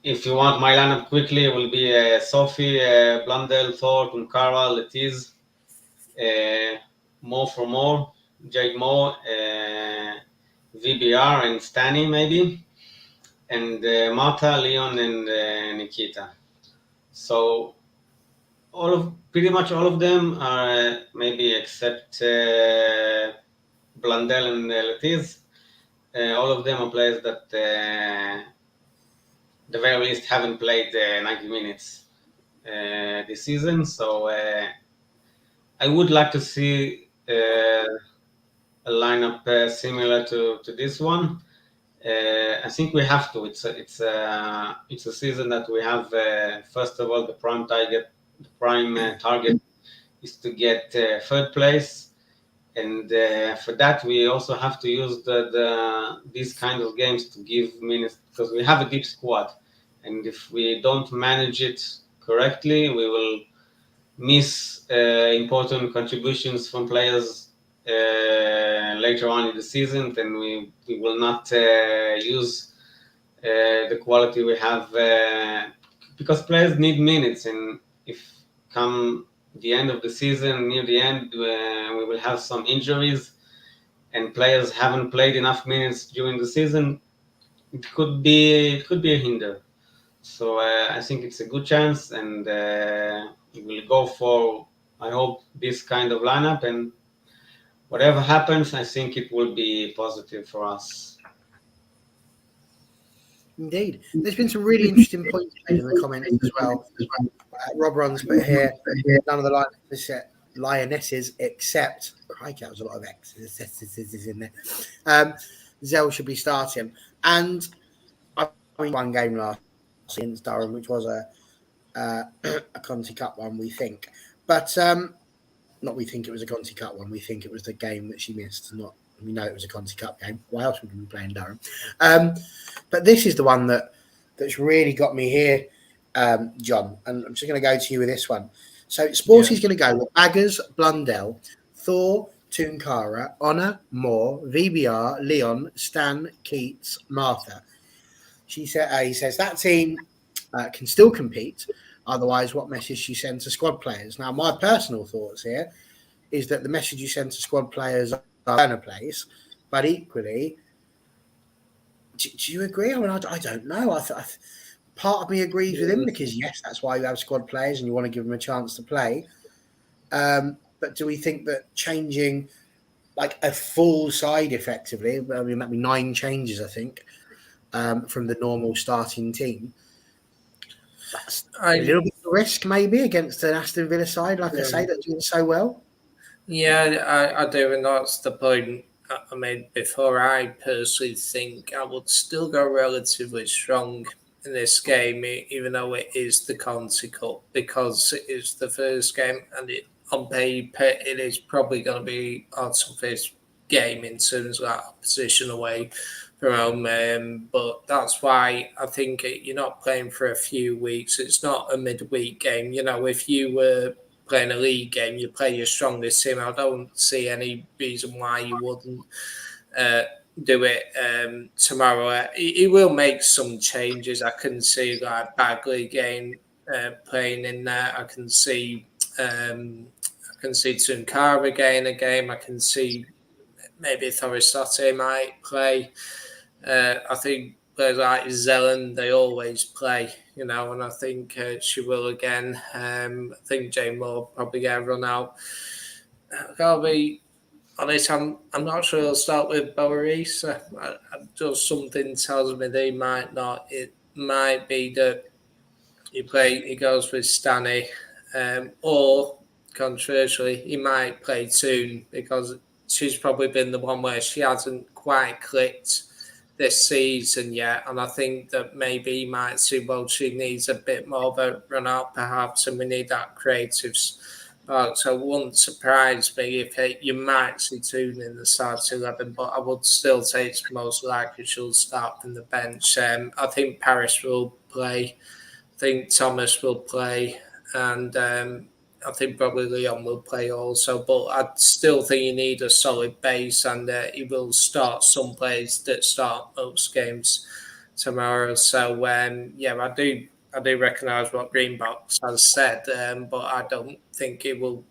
If you want my lineup quickly, it will be Sophie, Blundell, Thor, Tunkara, Letiz, More for More, Jade Moore, VBR, and Stani maybe, and Marta, Leon, and Nikita. So pretty much all of them are maybe except Blundell and Letiz. All of them are players that the very least haven't played 90 minutes this season. So I would like to see a lineup similar to this one. I think we have to. It's a season that we have. First of all, the prime target is to get third place, and for that we also have to use these kind of games to give minutes, because we have a deep squad, and if we don't manage it correctly, we will miss important contributions from players later on in the season, then we will not use the quality we have, because players need minutes, and if come the end of the season, near the end, we will have some injuries and players haven't played enough minutes during the season, it could be a hinder. So I think it's a good chance, and we'll go for, I hope, this kind of lineup, and whatever happens, I think it will be positive for us. Indeed. There's been some really interesting points made in the comments as well. Rob Ron's put here, none of the lionesses except, crikey, that was a lot of X's in there. Zell should be starting. And I mean, one game last against Durham, which was a Conti Cup one, we think. But not we think it was a Conti Cup one, we think it was the game that she missed. We know it was a Conti Cup game. Why else would we be playing Durham? But this is the one that's really got me here, John. And I'm just going to go to you with this one. So Sporty's going to go with Baggers, Blundell, Thor, Tunkara, Honor, Moore, VBR, Leon, Stan, Keats, Martha. He says that team can still compete. Otherwise, what message she sends to squad players? Now, my personal thoughts here is that the message you send to squad players are in a place, but equally, do you agree? I mean, I don't know. Part of me agrees with him, because yes, that's why you have squad players and you want to give them a chance to play. But do we think that changing like a full side effectively, I mean, that'd be 9 changes, I think, from the normal starting team, that's a little bit of risk maybe against an Aston Villa side, like I say, that's doing so well. Yeah, I do, and that's the point I made before. I personally think I would still go relatively strong in this game, even though it is the Conti Cup, because it is the first game, and on paper it is probably going to be our toughest game in terms of that opposition away from home. But that's why I think you're not playing for a few weeks. It's not a midweek game. You know, if you were playing a league game, you play your strongest team. I don't see any reason why you wouldn't do it tomorrow. He will make some changes. I can see like Bagley again playing in there. I can see Tunkara again a game. I can see maybe Thorisate might play. I think players like Zelen, they always play, and I think she will again. I think Jane will probably get a run out. I'll be honest, I'm not sure he'll start with Boris. Just something tells me they might not. It might be that he goes with Stanny, or controversially, he might play Toon, because she's probably been the one where she hasn't quite clicked this season yet, and I think that maybe he might see, well, she needs a bit more of a run out perhaps, and we need that creative So it wouldn't surprise me if you might see Toon in the starting 11, but I would still say it's most likely she'll start from the bench. I think Paris will play. I think Thomas will play, and I think probably Leon will play also. But I still think you need a solid base, and he will start some players that start most games tomorrow. So I do recognise what Greenbox has said, but I don't think it will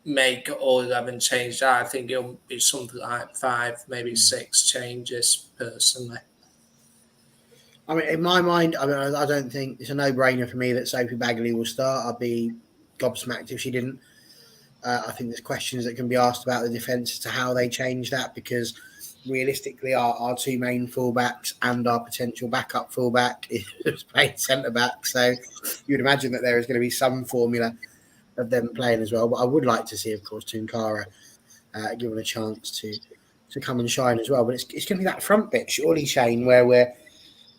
make all 11 changes. I think it'll be something like 5, maybe 6 changes personally. I mean, in my mind, I don't think it's a no-brainer for me that Sophie Bagley will start. I'd be gobsmacked if she didn't. I think there's questions that can be asked about the defence as to how they change that, because realistically, our two main fullbacks and our potential backup fullback is playing centre back. So you'd imagine that there is going to be some formula of them playing as well. But I would like to see, of course, Tunkara given a chance to come and shine as well. But it's going to be that front bit, surely, Shane, where we're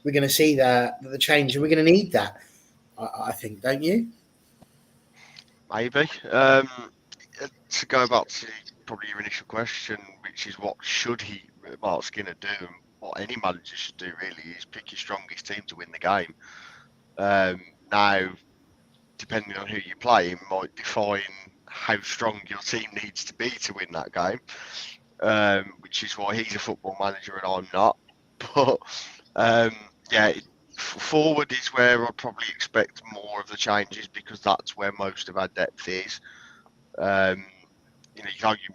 going to see the change, and we're going to need that. I think, don't you? Maybe. To go back to probably your initial question, which is what should Marc Skinner do, and what any manager should do really, is pick your strongest team to win the game. Now, depending on who you play, it might define how strong your team needs to be to win that game, which is why he's a football manager and I'm not. But forward is where I'd probably expect more of the changes, because that's where most of our depth is. You can argue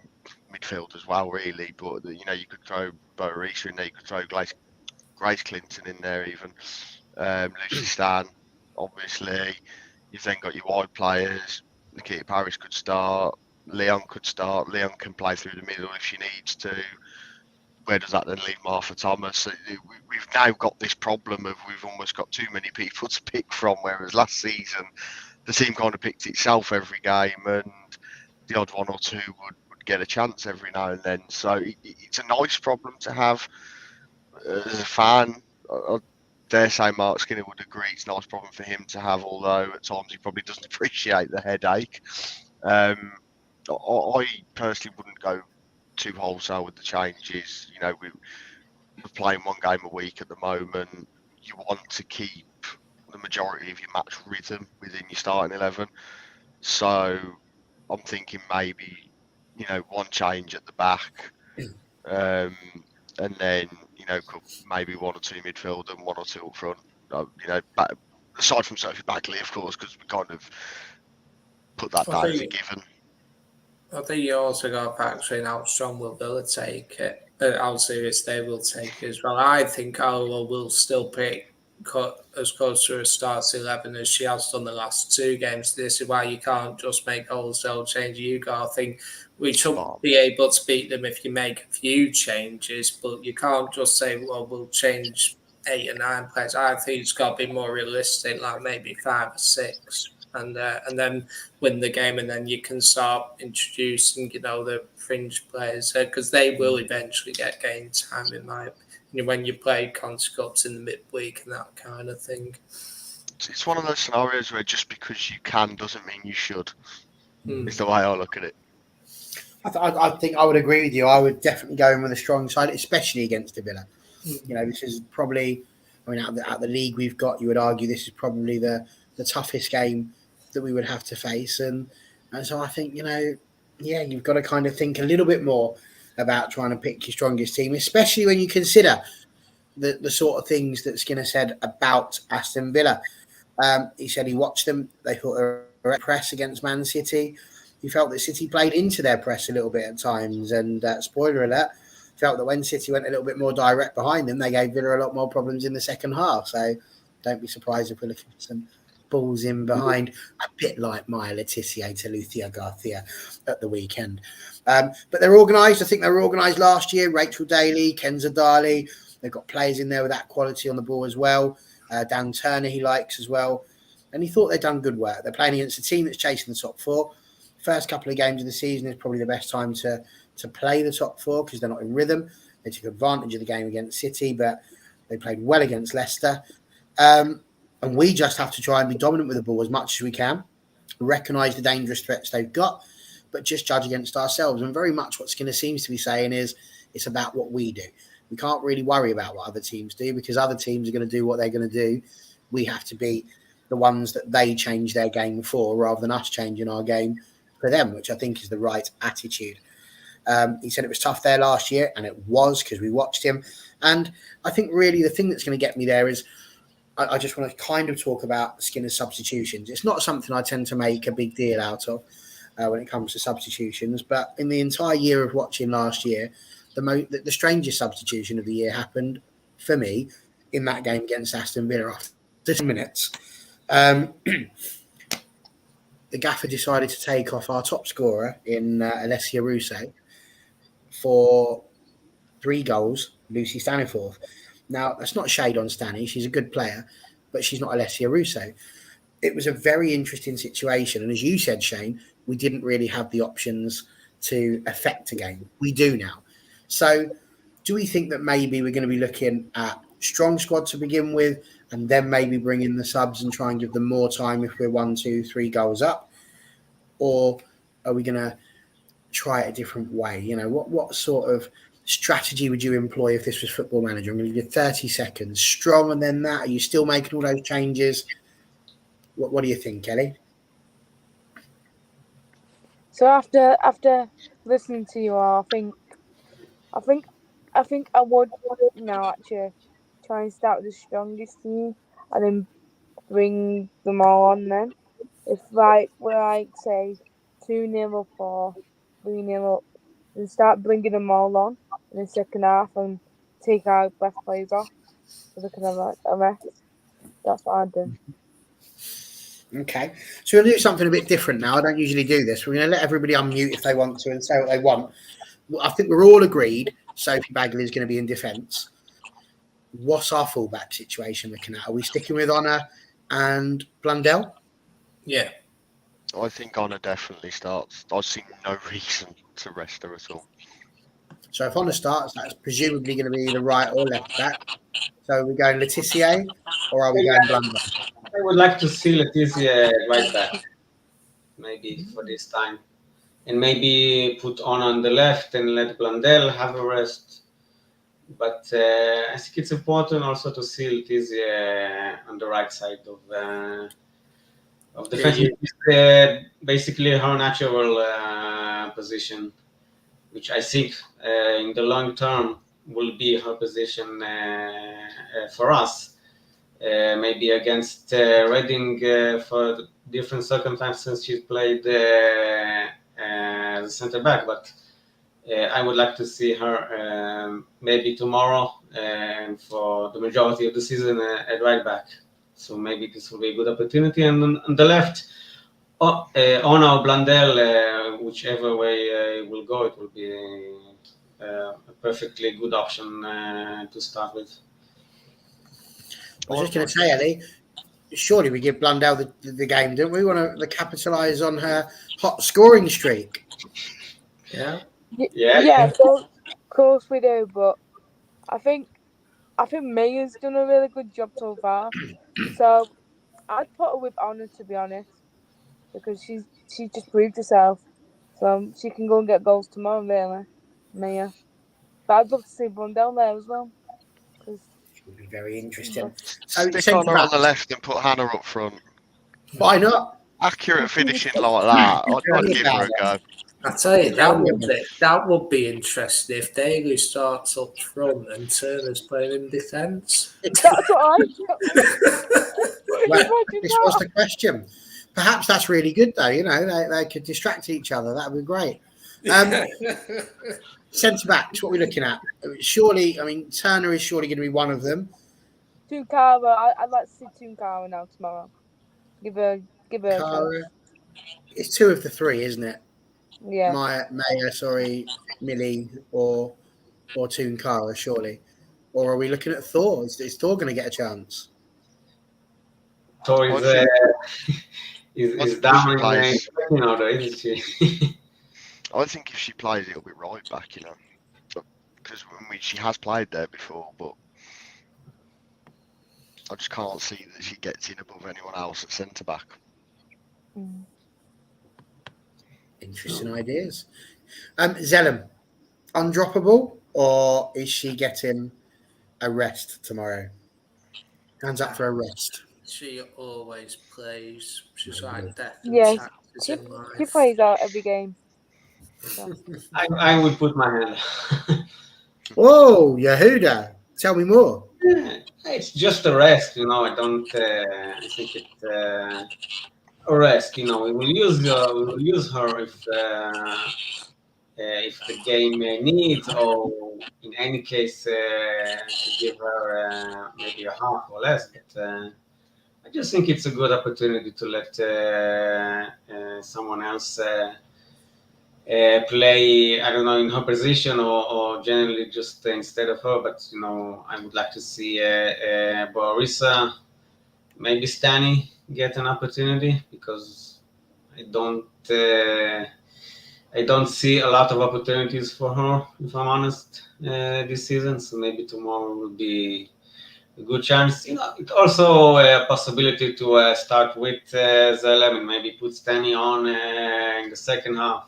midfield as well, really, but you could throw Boarisa in there, you could throw Grace Clinton in there, even Lucy Stan, obviously. You've then got your wide players. Nikita Paris could start. Leon could start. Leon can play through the middle if she needs to. Where does that then leave Martha Thomas? We've now got this problem of we've almost got too many people to pick from, whereas last season the team kind of picked itself every game, and the odd one or two would get a chance every now and then. So it's a nice problem to have as a fan. I dare say Marc Skinner would agree it's a nice problem for him to have, although at times he probably doesn't appreciate the headache. I personally wouldn't go too wholesale with the changes. We're playing one game a week at the moment. You want to keep the majority of your match rhythm within your starting 11. So I'm thinking maybe, one change at the back, and then, maybe one or two midfield and one or two up front. Aside from Sophie Bagley, of course, because we kind of put that down as a given. I think you also got to factor in how strong will Villa take it, how serious they will take it as well. I think Carlo will still pick as close to a starting 11 as she has done the last 2 games. This is why you can't just make wholesale changes. You got to think we should be able to beat them if you make a few changes, but you can't just say, well, we'll change 8 or 9 players. I think it's got to be more realistic, like maybe 5 or 6. And then win the game, and then you can start introducing, the fringe players, because they will eventually get game time, in my opinion, when you play Conti Cups in the midweek and that kind of thing. It's one of those scenarios where just because you can doesn't mean you should. Is the way I look at it. I think I would agree with you. I would definitely go in with a strong side, especially against the Villa. This is probably, out of the league we've got, you would argue this is probably the toughest game that we would have to face, and so I think you've got to kind of think a little bit more about trying to pick your strongest team, especially when you consider the sort of things that Skinner said about Aston Villa. He said he watched them, they thought they were at press against Man City. He felt that City played into their press a little bit at times, and spoiler alert, felt that when City went a little bit more direct behind them, they gave Villa a lot more problems in the second half. So don't be surprised if we're looking at some balls in behind, a bit like Maya Letitia to Lucia Garcia at the weekend. But they're organised. I think they were organised last year. Rachel Daly, Kenza Darley. They've got players in there with that quality on the ball as well. Dan Turner he likes as well. And he thought they'd done good work. They're playing against a team that's chasing the top 4. First couple of games of the season is probably the best time to play the top 4 because they're not in rhythm. They took advantage of the game against City, but they played well against Leicester. And we just have to try and be dominant with the ball as much as we can. recognise the dangerous threats they've got, but just judge against ourselves. And very much what Skinner seems to be saying is it's about what we do. We can't really worry about what other teams do because other teams are going to do what they're going to do. We have to be the ones that they change their game for rather than us changing our game for them, which I think is the right attitude. He said it was tough there last year, and it was because we watched him. And I think really the thing that's going to get me there is I just want to kind of talk about Skinner's substitutions. It's not something I tend to make a big deal out of when it comes to substitutions, but in the entire year of watching last year, the strangest substitution of the year happened for me in that game against Aston Villa after 10 minutes. The gaffer decided to take off our top scorer in Alessia Russo for 3 goals, Lucy Staniforth. Now, that's not shade on Stanny. She's a good player, but she's not Alessia Russo. It was a very interesting situation. And as you said, Shane, we didn't really have the options to affect a game. We do now. So do we think that maybe we're going to be looking at strong squad to begin with and then maybe bring in the subs and try and give them more time if we're 1, 2, 3 goals up? Or are we going to try it a different way? You know, what sort of strategy would you employ if this was Football Manager? I'm going to give you 30 seconds. Strong and then that? Are you still making all those changes? What do you think, Kelly? So after listening to you all, I think I would now actually try and start with the strongest team and then bring them all on then. If we're say 2-0 up or 3-0 up, then start bringing them all on in the second half and take our best players off so they can have a rest. That's what I'd do. Okay, so we're going to do something a bit different now. I don't usually do this. We're going to let everybody unmute if they want to and say what they want. I think we're all agreed Sophie Bagley is going to be in defence. What's our fullback situation looking at? Are we sticking with Honor and Blundell? Yeah. I think Honor definitely starts. I see no reason to rest her at all. So if Honor starts, that's presumably going to be the right or left back. So are we going Letitia or are we going Blundell? I would like to see Letizia right back, maybe for this time. And maybe put on the left and let Blundell have a rest. But I think it's important also to see Letizia on the right side of the defense. It's basically her natural position, which I think in the long term will be her position for us. Maybe against Reading for different circumstances she played as a centre back, but I would like to see her maybe tomorrow and for the majority of the season at right back. So maybe this will be a good opportunity. And on the left, Ona or Blundell, whichever way it will go, it will be a perfectly good option to start with. I was just going to say, Ellie, surely we give Blundell the game, don't we? We want to capitalise on her hot scoring streak. Yeah. Yeah, of course we do, but I think Maya's done a really good job so far. So I'd put her with Honor, to be honest, because she just proved herself. So she can go and get goals tomorrow, really, Maya. But I'd love to see Blundell there as well. Cause It would be very interesting. Stick Honor on the left and put Hannah up front. Why not? Accurate finishing like that. I'd give her a go. I tell you, that would be interesting if Daly starts up front and Turner's playing in defence. That's what I Well, this was the question. Perhaps that's really good, though. You know, they could distract each other. That would be great. Centre backs, what are we looking at? Surely, I mean, Turner is surely going to be one of them. Tunkara, I'd like to see Tunkara now tomorrow. Give her a chance. It's 2 of the 3, isn't it? Yeah. Millie or Tunkara, surely. Or are we looking at Thor? Is Thor going to get a chance? Thor is down in order, isn't she? I think if she plays, it'll be right back, you know. Because she has played there before, but I just can't see that she gets in above anyone else at centre back. Interesting ideas. Zellum, undroppable, or is she getting a rest tomorrow? Hands up for a rest. She always plays. She's like death and Yes, taxes she in life. she plays out every game. So. I would put my hand. Whoa, Yehuda, tell me more. It's just a rest, I don't. I think it's a rest. We will use her if the game needs, or in any case, to give her maybe a half or less. But I just think it's a good opportunity to let someone else play. I don't know, in her position, or generally just instead of her. But I would like to see Borisa, maybe Stani get an opportunity, because I don't. I don't see a lot of opportunities for her, if I'm honest, this season. So maybe tomorrow will be a good chance. It's also a possibility to start with Zellem and maybe put Stani on in the second half.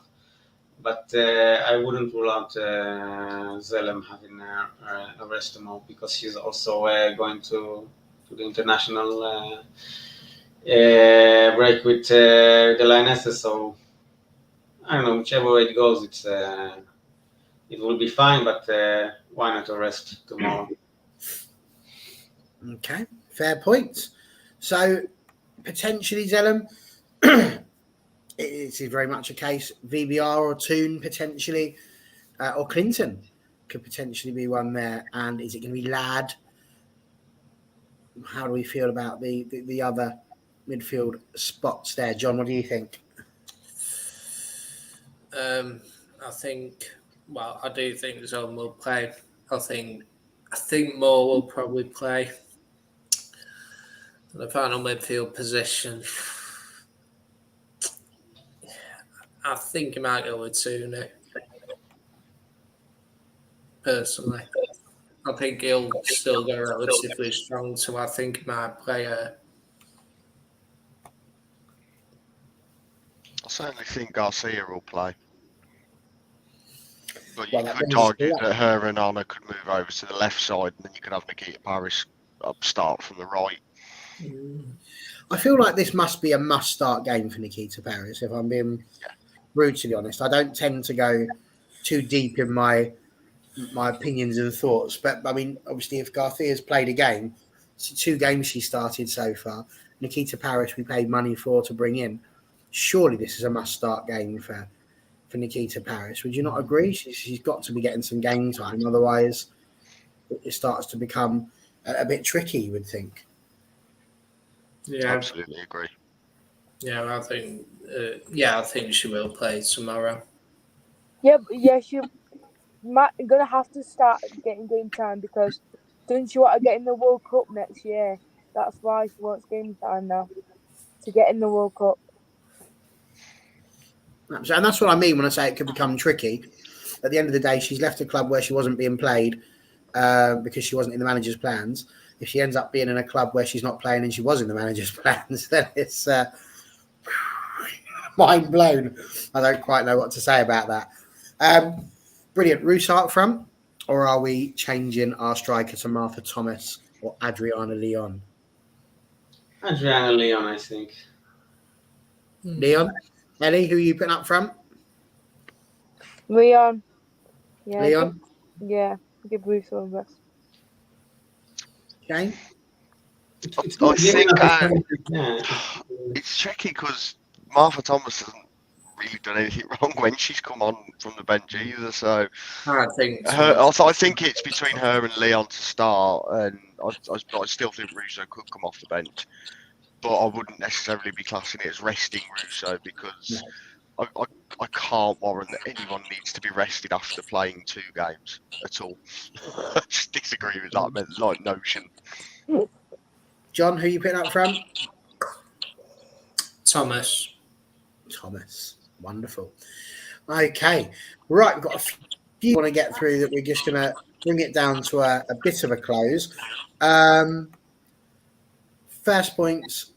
But I wouldn't rule out Zellem having a rest tomorrow, because she's also going to the international break with the Lionesses. So I don't know, whichever way it goes, it will be fine. But why not a rest tomorrow? Okay, fair point. So potentially Zellum, it is very much a case. VBR or Toon potentially, or Clinton could potentially be one there. And is it going to be Ladd? How do we feel about the other midfield spots there, John? What do you think? I think. Well, I do think Zone will play. I think Moore will probably play. The final midfield position, I think he might go with Tuna. Personally, I think he'll still go relatively strong, so I think he might play a. I certainly think Garcia will play. But you Well, could argue that her and Anna could move over to the left side, and then you could have Nikita Paris start from the right. I feel like this must be a must-start game for Nikita Paris, if I'm being brutally honest. I don't tend to go too deep in my opinions and thoughts, but I mean, obviously, if Garcia's played a game, it's 2 games she started so far. Nikita Paris, we paid money for to bring in. Surely this is a must-start game for Nikita Paris. Would you not agree? She's got to be getting some game time, otherwise it starts to become a bit tricky, you would think. Yeah, Absolutely agree. yeah, I think she will play tomorrow. Yeah, she gonna have to start getting game time, because doesn't she want to get in the World Cup next year? That's why she wants game time now, to get in the World Cup. And that's what I mean when I say it could become tricky. At the end of the day, she's left a club where she wasn't being played because she wasn't in the manager's plans. If she ends up being in a club where she's not playing and she was in the manager's plans, then it's mind blown. I don't quite know what to say about that. Brilliant. Rousseau up front, or are we changing our striker to Martha Thomas or Adriana Leon? Adriana Leon, I think. Leon? Ellie, who are you putting up front? Leon. Yeah. Leon? Give Bruce a rest. Shane? I think it's tricky because Martha Thomas hasn't really done anything wrong when she's come on from the bench either. So I think I think it's between her and Leon to start, and I still think Russo could come off the bench, but I wouldn't necessarily be classing it as resting Russo, because I can't warrant that anyone needs to be rested after playing 2 games at all. I just disagree with that notion. John, who are you putting up front? Thomas. Wonderful. Okay. Right, we've got a few we want to get through that we're just going to bring it down to a bit of a close. First points,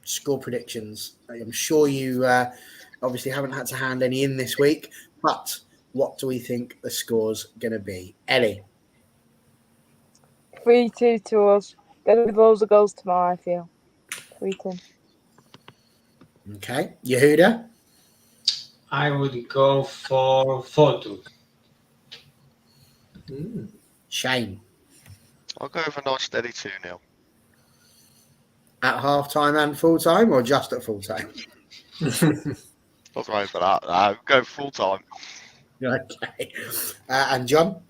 score predictions. I'm sure you Obviously, haven't had to hand any in this week, but what do we think the score's going to be? Ellie? 3-2 to us. Gonna be loads of goals tomorrow, I feel. 3-2. Okay. Yehuda? I would go for 4-2. Shane? I'll go for a nice steady 2-0. At half-time and full-time, or just at full-time? Not right for that. No, go full time. Okay. And John?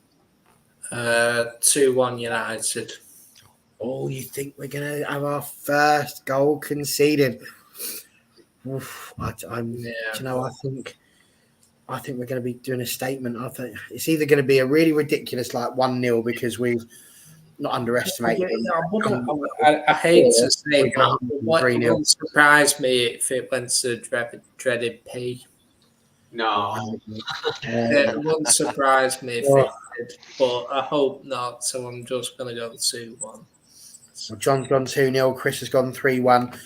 2-1 United. Oh, you think we're going to have our first goal conceded? Oof, do you know, I think we're going to be doing a statement. I think it's either going to be a really ridiculous, like 1-0, because we've not underestimated them. I hate to say We're gonna that, have but it 3-0. wouldn't surprise me if it went to the dreaded P. No. It wouldn't surprise me if it did, but I hope not. So I'm just going to go 2-1. Well, John's gone 2-0. Chris has gone 3-1.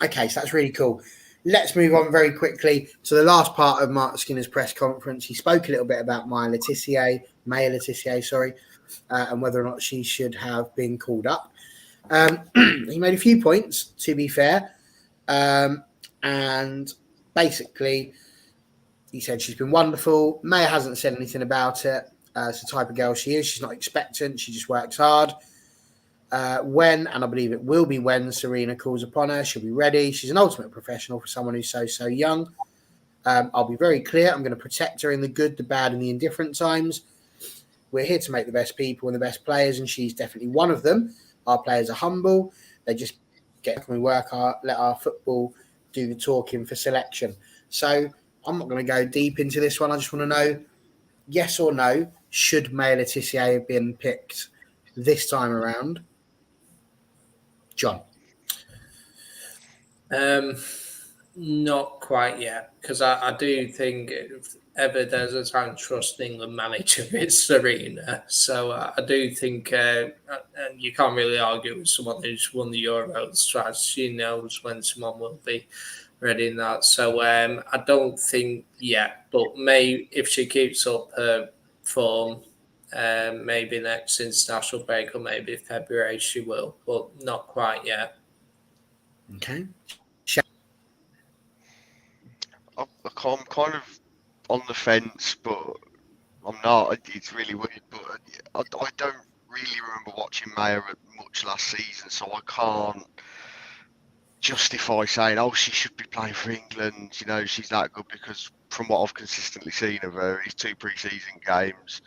Okay, so that's really cool. Let's move on very quickly to the last part of Marc Skinner's press conference. He spoke a little bit about Maya Le Tissier, and whether or not she should have been called up. He made a few points, to be fair, and basically he said she's been wonderful. Maya hasn't said anything about it. It's the type of girl she is. She's not expectant. She just works hard. When, and I believe it will be when, Serena calls upon her, she'll be ready. She's an ultimate professional for someone who's so young. I'll be very clear. I'm going to protect her in the good, the bad, and the indifferent times. We're here to make the best people and the best players, and she's definitely one of them. Our players are humble. They just get when we work hard, let our football do the talking for selection. So I'm not going to go deep into this one. I just want to know, yes or no, should Maya Le Tissier have been picked this time around? John? Not quite yet, because I do think if ever there's a time trust England manager, it's Serena. So I do think, and you can't really argue with someone who's won the Euros twice. She knows when someone will be ready in that. So I don't think yet, but if she keeps up her form, maybe next international break or maybe February she will, but not quite yet. Okay. I'm kind of on the fence, but I'm not. It's really weird, but I don't really remember watching Maya much last season, so I can't justify saying, oh, she should be playing for England. You know, she's that good, because from what I've consistently seen of her, is 2 pre-season games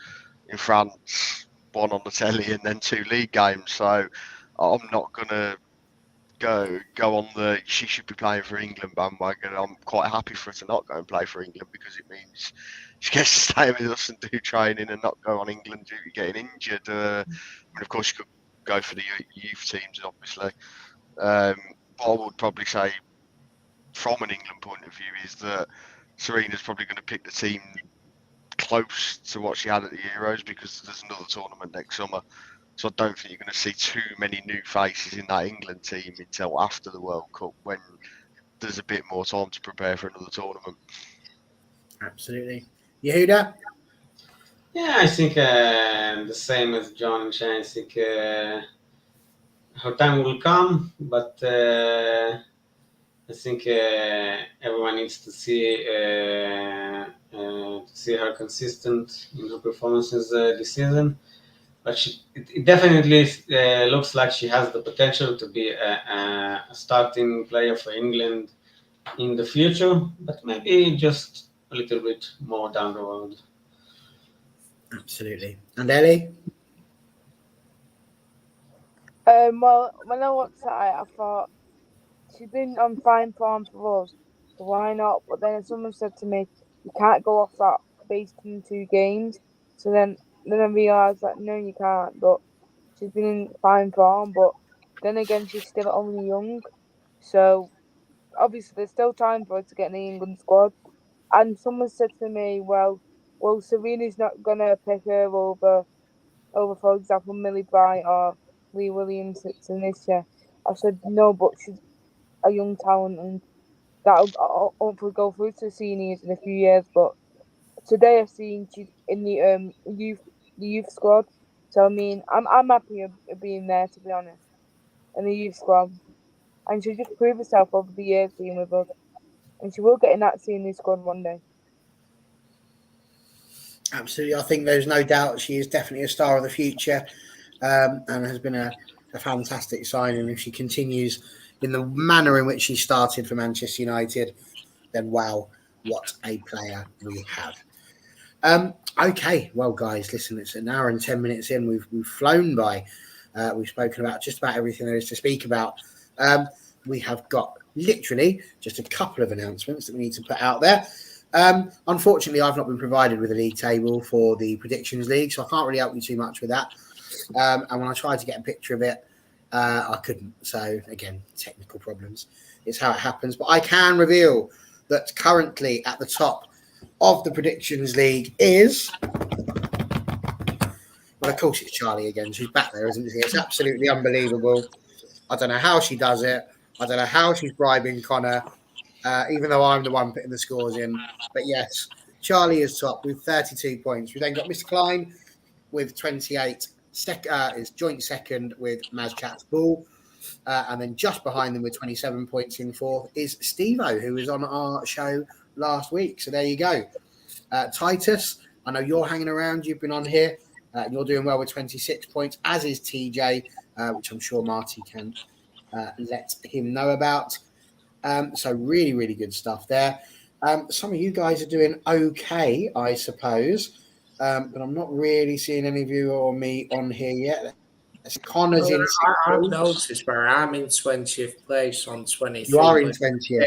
in France, 1 on the telly, and then 2 league games. So I'm not gonna go on the she should be playing for England bandwagon. I'm quite happy for her to not go and play for England, because it means she gets to stay with us and do training and not go on England duty getting injured. I mean, of course, she could go for the youth teams, obviously. But I would probably say, from an England point of view, is that Serena's probably going to pick the team close to what she had at the Euros, because there's another tournament next summer. So I don't think you're going to see too many new faces in that England team until after the World Cup, when there's a bit more time to prepare for another tournament. Absolutely. Yehuda? Yeah, I think the same as John and Shane. I think her time will come, but I think everyone needs to see her consistent in her performances this season. But it definitely looks like she has the potential to be a starting player for England in the future, but maybe just a little bit more down the road. Absolutely. And Ellie? Well, when I watched that, I thought she's been on fine form for us, so why not? But then someone said to me, you can't go off that based on 2 games. So then I realised that no, you can't. But she's been in fine form. But then again, she's still only young, so obviously there's still time for her to get in the England squad. And someone said to me, well, Serena's not gonna pick her over, for example, Millie Bright or Lee Williams this year. I said no, but she's a young talent, and that'll hopefully go through to seniors in a few years. But today I've seen she's in the youth squad. So I mean, I'm happy of being there, to be honest, in the youth squad, and she'll just prove herself over the years being with us, and she will get in that senior squad one day. Absolutely, I think there's no doubt she is definitely a star of the future, and has been a fantastic signing. If she continues in the manner in which she started for Manchester United, then wow, what a player we have. Okay, well, guys, listen, it's an hour and 10 minutes in. We've flown by. We've spoken about just about everything there is to speak about. We have got literally just a couple of announcements that we need to put out there. Unfortunately, I've not been provided with a league table for the Predictions League, so I can't really help you too much with that. And when I tried to get a picture of it, I couldn't. So, again, technical problems. It's how it happens. But I can reveal that currently at the top of the Predictions League is... Well, of course, it's Charlie again. She's back there, isn't she? It's absolutely unbelievable. I don't know how she does it. I don't know how she's bribing Connor, even though I'm the one putting the scores in. But yes, Charlie is top with 32 points. We then got Mr. Klein with 28. Is joint second with Mazcat's Ball. And then just behind them with 27 points in fourth is Steve-O, who was on our show last week. So there you go. Titus, I know you're hanging around. You've been on here. You're doing well with 26 points, as is TJ, which I'm sure Marty can let him know about. So really, really good stuff there. Some of you guys are doing okay, I suppose, but I'm not really seeing any of you or me on here yet. Connor's in. I've noticed where I'm in 20th place on 23. You are in 20th.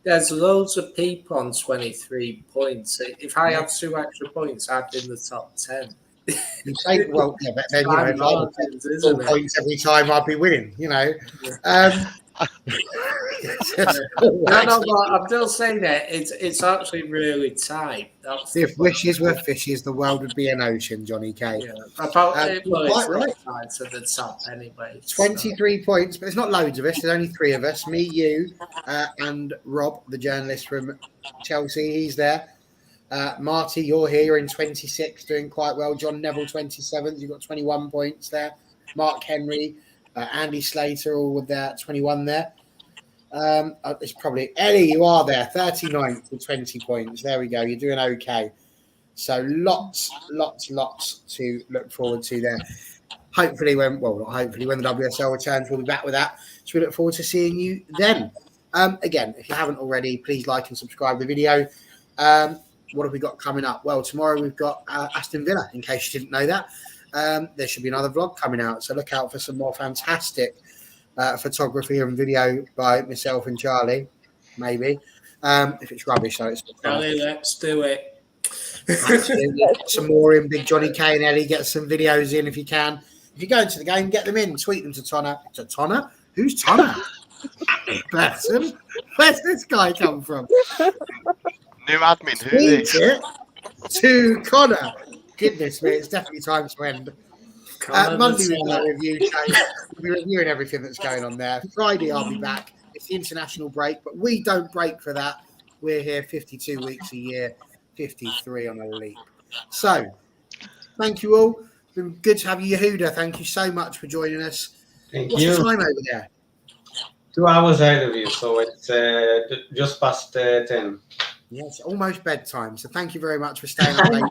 There's loads of people on 23 points. If I had 2 extra points, I'd be in the top 10. You say, well, yeah, but then, you know, if I had 4 points every time, I'd be winning, you know. No, I'm still saying that it's actually really tight. If wishes were fishes, the world would be an ocean, Johnny K. Yeah, it's right. tight to the top anyway. 23 points, but there's not loads of us. There's only 3 of us, me, you, and Rob, the journalist from Chelsea. He's there. Marty, you're here. You're in 26, doing quite well. John Neville, 27th. You've got 21 points there. Mark Henry, Andy Slater, all with that 21 there. It's probably Ellie, you are there, 39th with 20 points. There we go. You're doing okay. So lots to look forward to there. Hopefully when the WSL returns, we'll be back with that. So we look forward to seeing you then. Again, if you haven't already, please like and subscribe to the video. What have we got coming up? Well, tomorrow we've got Aston Villa, in case you didn't know that. There should be another vlog coming out, so look out for some more fantastic photography and video by myself and Charlie, maybe. If it's rubbish, so it's Charlie, let's do it. Some more in. Big Johnny K and Ellie, get some videos in if you can. If you go into the game, get them in. Tweet them to Tonner. To Tonner? Who's Tonner? Bless him. Where's this guy come from? New admin. Who's this? To Connor. Goodness me, it's definitely time to end. Monday we've got a review show. We'll be reviewing everything that's going on there. Friday I'll be back. It's the international break, but we don't break for that. We're here 52 weeks a year, 53 on a leap. So, thank you all. It's been good to have you, Yehuda. Thank you so much for joining us. Thank What's you. the time over there? 2 hours ahead of you, so it's just past 10. Yeah, it's almost bedtime. So thank you very much for staying up late.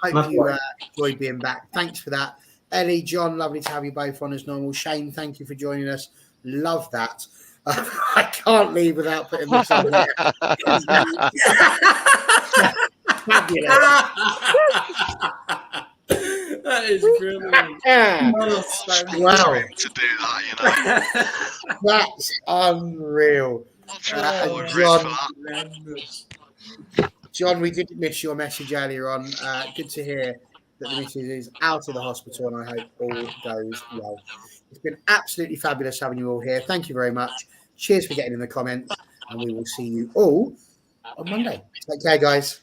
Hope you enjoyed being back. Thanks for that. Ellie, John, lovely to have you both on as normal. Shane, thank you for joining us. Love that. I can't leave without putting this on there. That is brilliant. Wow. To do that, you know. That's unreal. John, we did miss your message earlier on. Good to hear that the missus is out of the hospital, and I hope all goes well. It's been absolutely fabulous having you all here. Thank you very much. Cheers for getting in the comments, and we will see you all on Monday. Take care, guys.